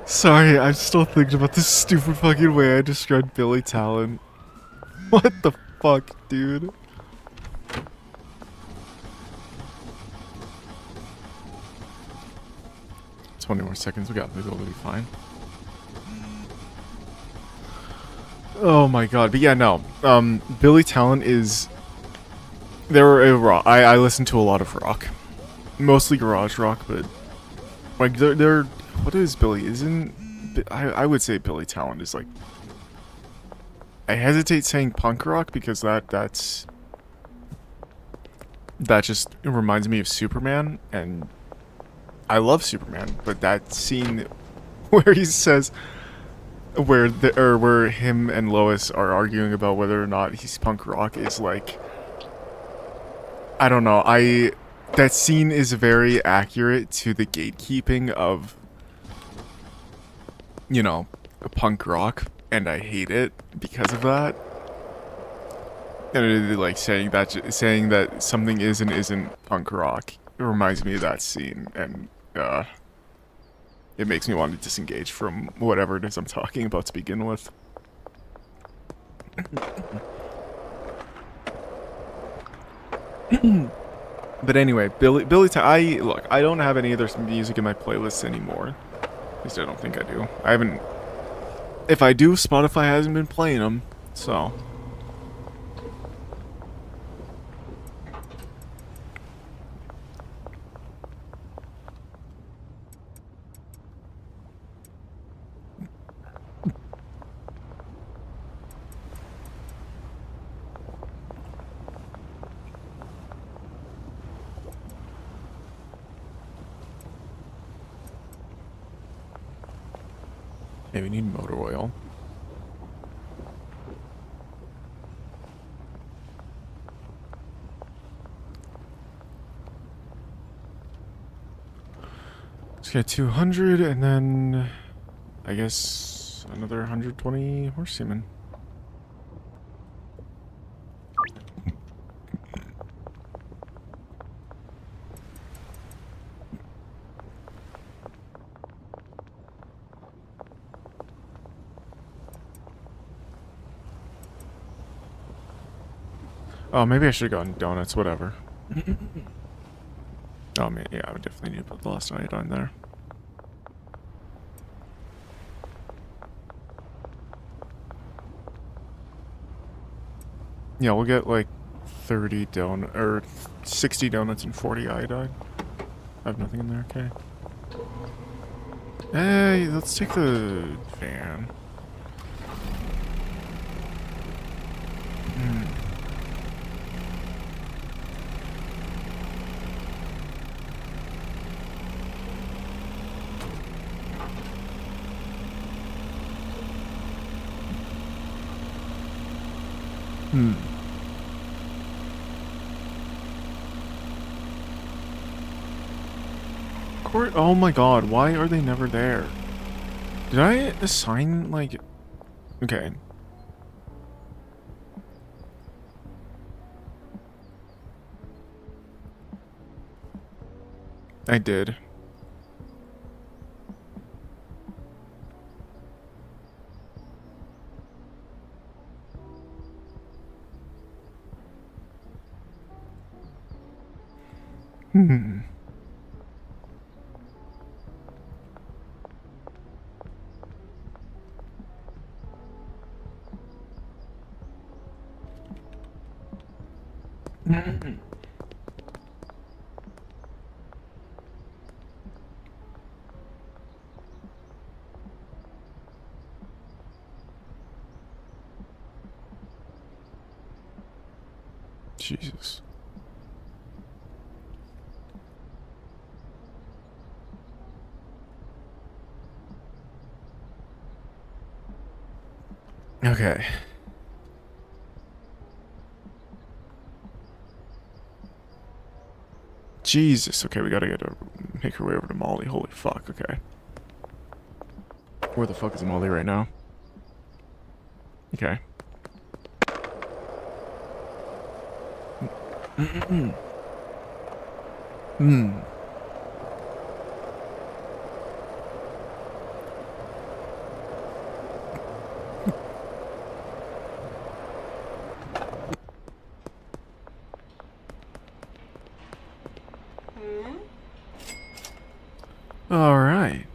Sorry, I'm still thinking about this stupid fucking way I described Billy Talent. What the fuck, dude? "20 more seconds, we got this, it'll be fine." Oh my god, but yeah, no. Billy Talent is... They're a rock. I listen to a lot of rock. Mostly garage rock, but... Like, they're... What is Billy? Isn't... I would say Billy Talent is like... I hesitate saying punk rock because that's... That just reminds me of Superman, and... I love Superman, but that scene where he says... Where him and Lois are arguing about whether or not he's punk rock is like... I don't know, that scene is very accurate to the gatekeeping of, you know, punk rock, and I hate it because of that. And like saying that something is and isn't punk rock, it reminds me of that scene, and it makes me want to disengage from whatever it is I'm talking about to begin with. But anyway, Billy, I don't have any other music in my playlists anymore. At least I don't think I do. I haven't... If I do, Spotify hasn't been playing them, so... Hey, we need motor oil. Let's get 200 and then I guess another 120 horse semen. Oh, maybe I should have gotten donuts, whatever. Oh man, yeah, I would definitely need to put the last iodine there. Yeah, we'll get like 30 donut or 60 donuts and 40 iodine. I have nothing in there, okay. Hey, let's take the van. Oh my god, why are they never there? Did I assign, like... Okay. I did. Hmm. Jesus. Okay. Jesus. Okay, we gotta make our way over to Molly. Holy fuck. Okay. Where the fuck is Molly right now? Okay. Hmm. All right.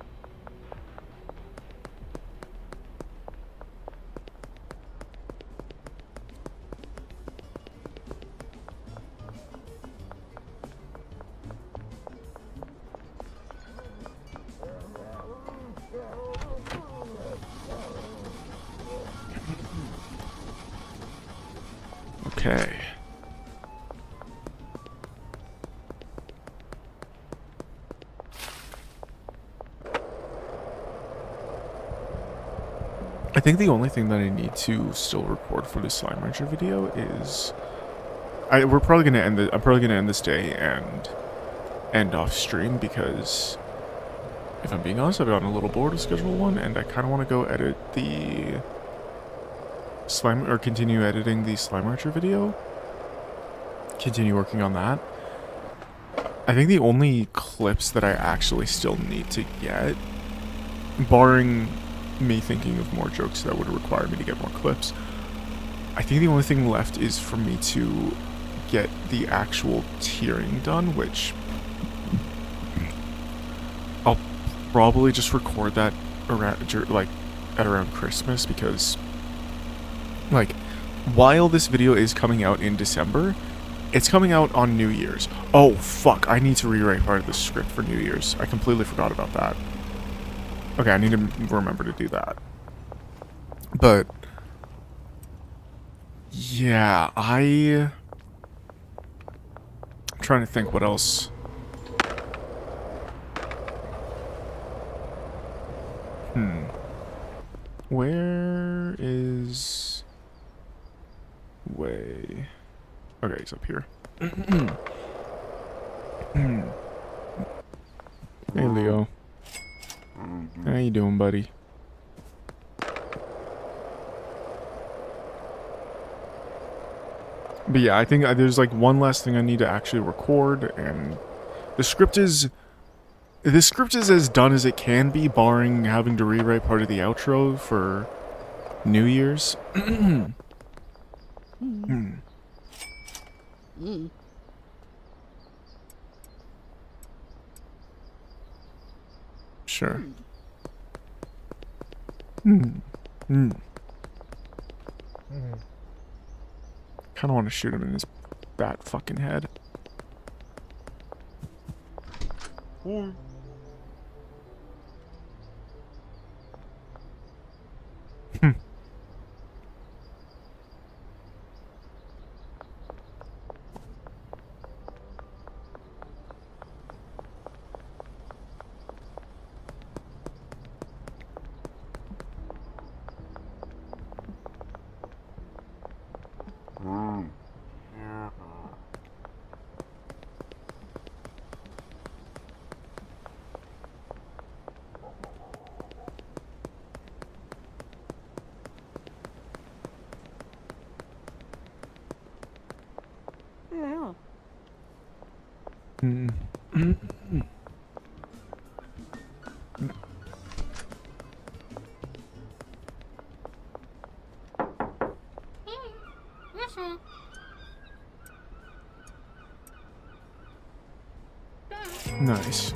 Okay. I think the only thing that I need to still record for the slime rancher video is we're probably gonna end I'm probably gonna end this day and end off stream because if I'm being honest, I've gotten a little bored of schedule one and I kinda wanna go edit the slime or continue editing the slime rancher video. Continue working on that. I think the only clips that I actually still need to get, barring me thinking of more jokes that would require me to get more clips, I think the only thing left is for me to get the actual tiering done, which I'll probably just record that around, like, at around Christmas, because, like, while this video is coming out in December, it's coming out on New Year's. Oh, fuck, I need to rewrite part of the script for New Year's. I completely forgot about that. Okay, I need to remember to do that. But yeah, I'm trying to think what else. Where is Way? Okay, he's up here. Hey, Leo. How you doing, buddy? But yeah, I think there's like one last thing I need to actually record, and the script is as done as it can be, barring having to rewrite part of the outro for New Year's. Sure. Kind of want to shoot him in his bat fucking head. Nice.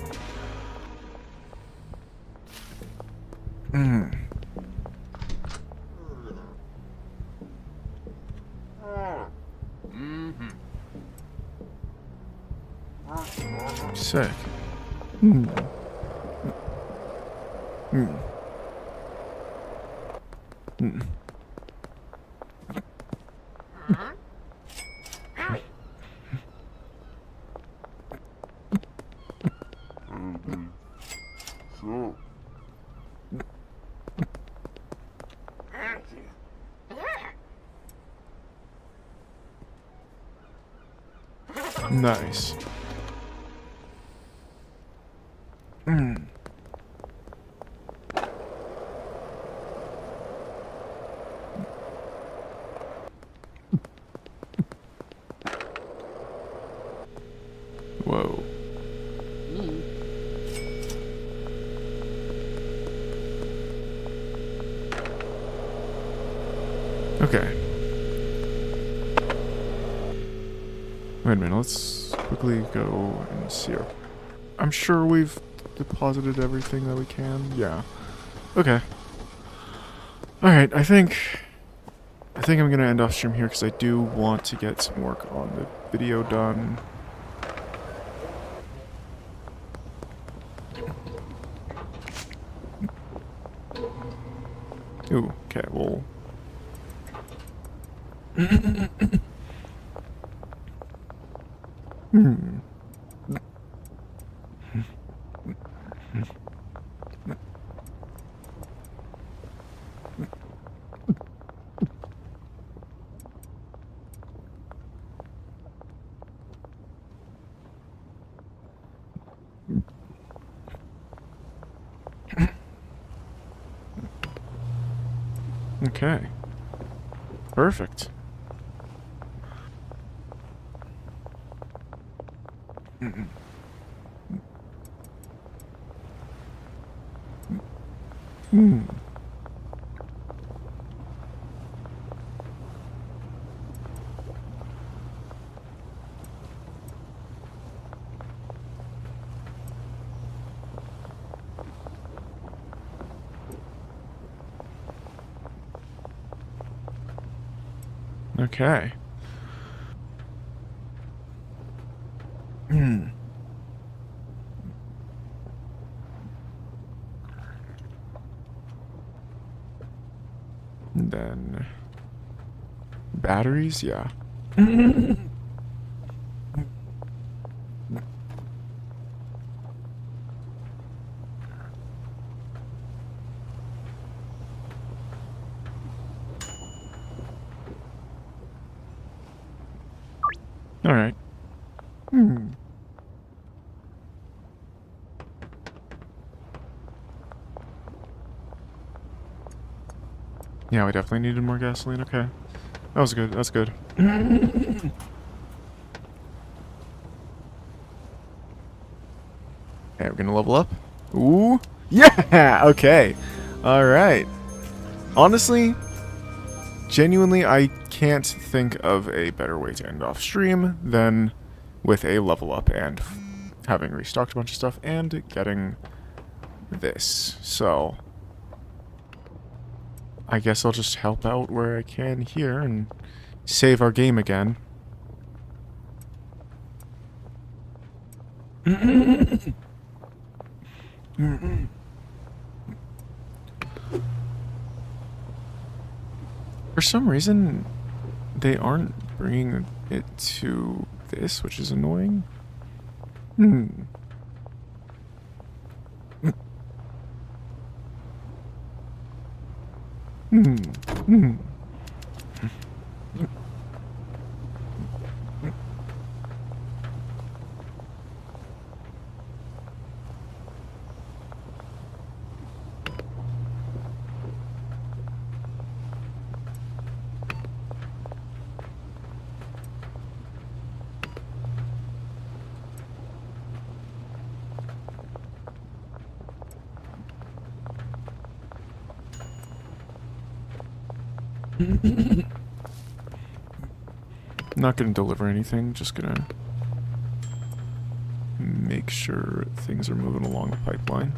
Mm. Sick. Mm. Mm. Mm. Nice. Mm. Whoa. Okay. Wait a minute, let's quickly go and see her. I'm sure we've deposited everything that we can. Yeah. Okay. Alright, I think I'm gonna end off stream here because I do want to get some work on the video done. Ooh, okay, well. Okay. Perfect. Okay. And then batteries, yeah. All right. Yeah, we definitely needed more gasoline. Okay. That was good. That's good. Okay, we're gonna level up. Ooh. Yeah! Okay. Alright. Honestly, genuinely, I can't think of a better way to end off stream than with a level up and having restocked a bunch of stuff and getting this. So, I guess I'll just help out where I can here and save our game again. For some reason, they aren't bringing it to this, which is annoying. Not gonna deliver anything, just gonna make make sure things are moving along the pipeline.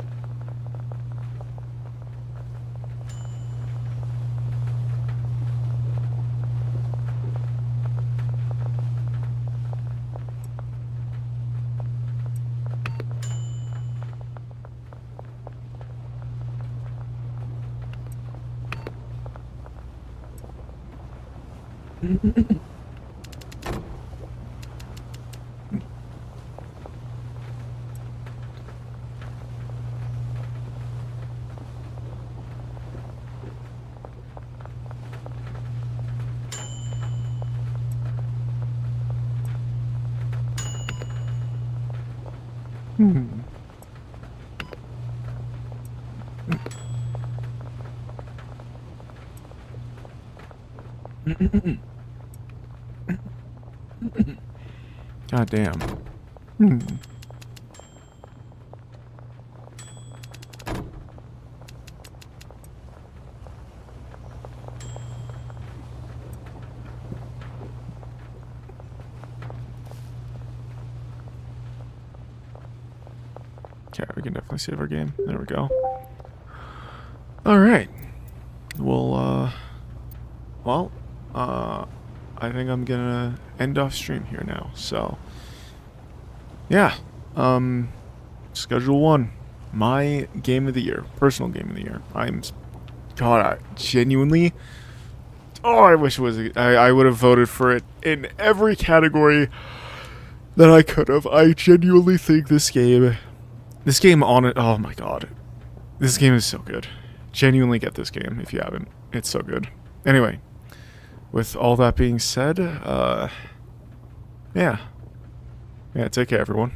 God damn. Okay, we can definitely save our game. There we go. Alright. Well, I think I'm gonna end off stream here now, so yeah. Schedule 1. My game of the year. Personal game of the year. God, I genuinely, I wish it was, I would have voted for it in every category that I could have. I genuinely think this game on it, oh my god. This game is so good. Genuinely get this game if you haven't. It's so good. Anyway, with all that being said, yeah, take care, everyone.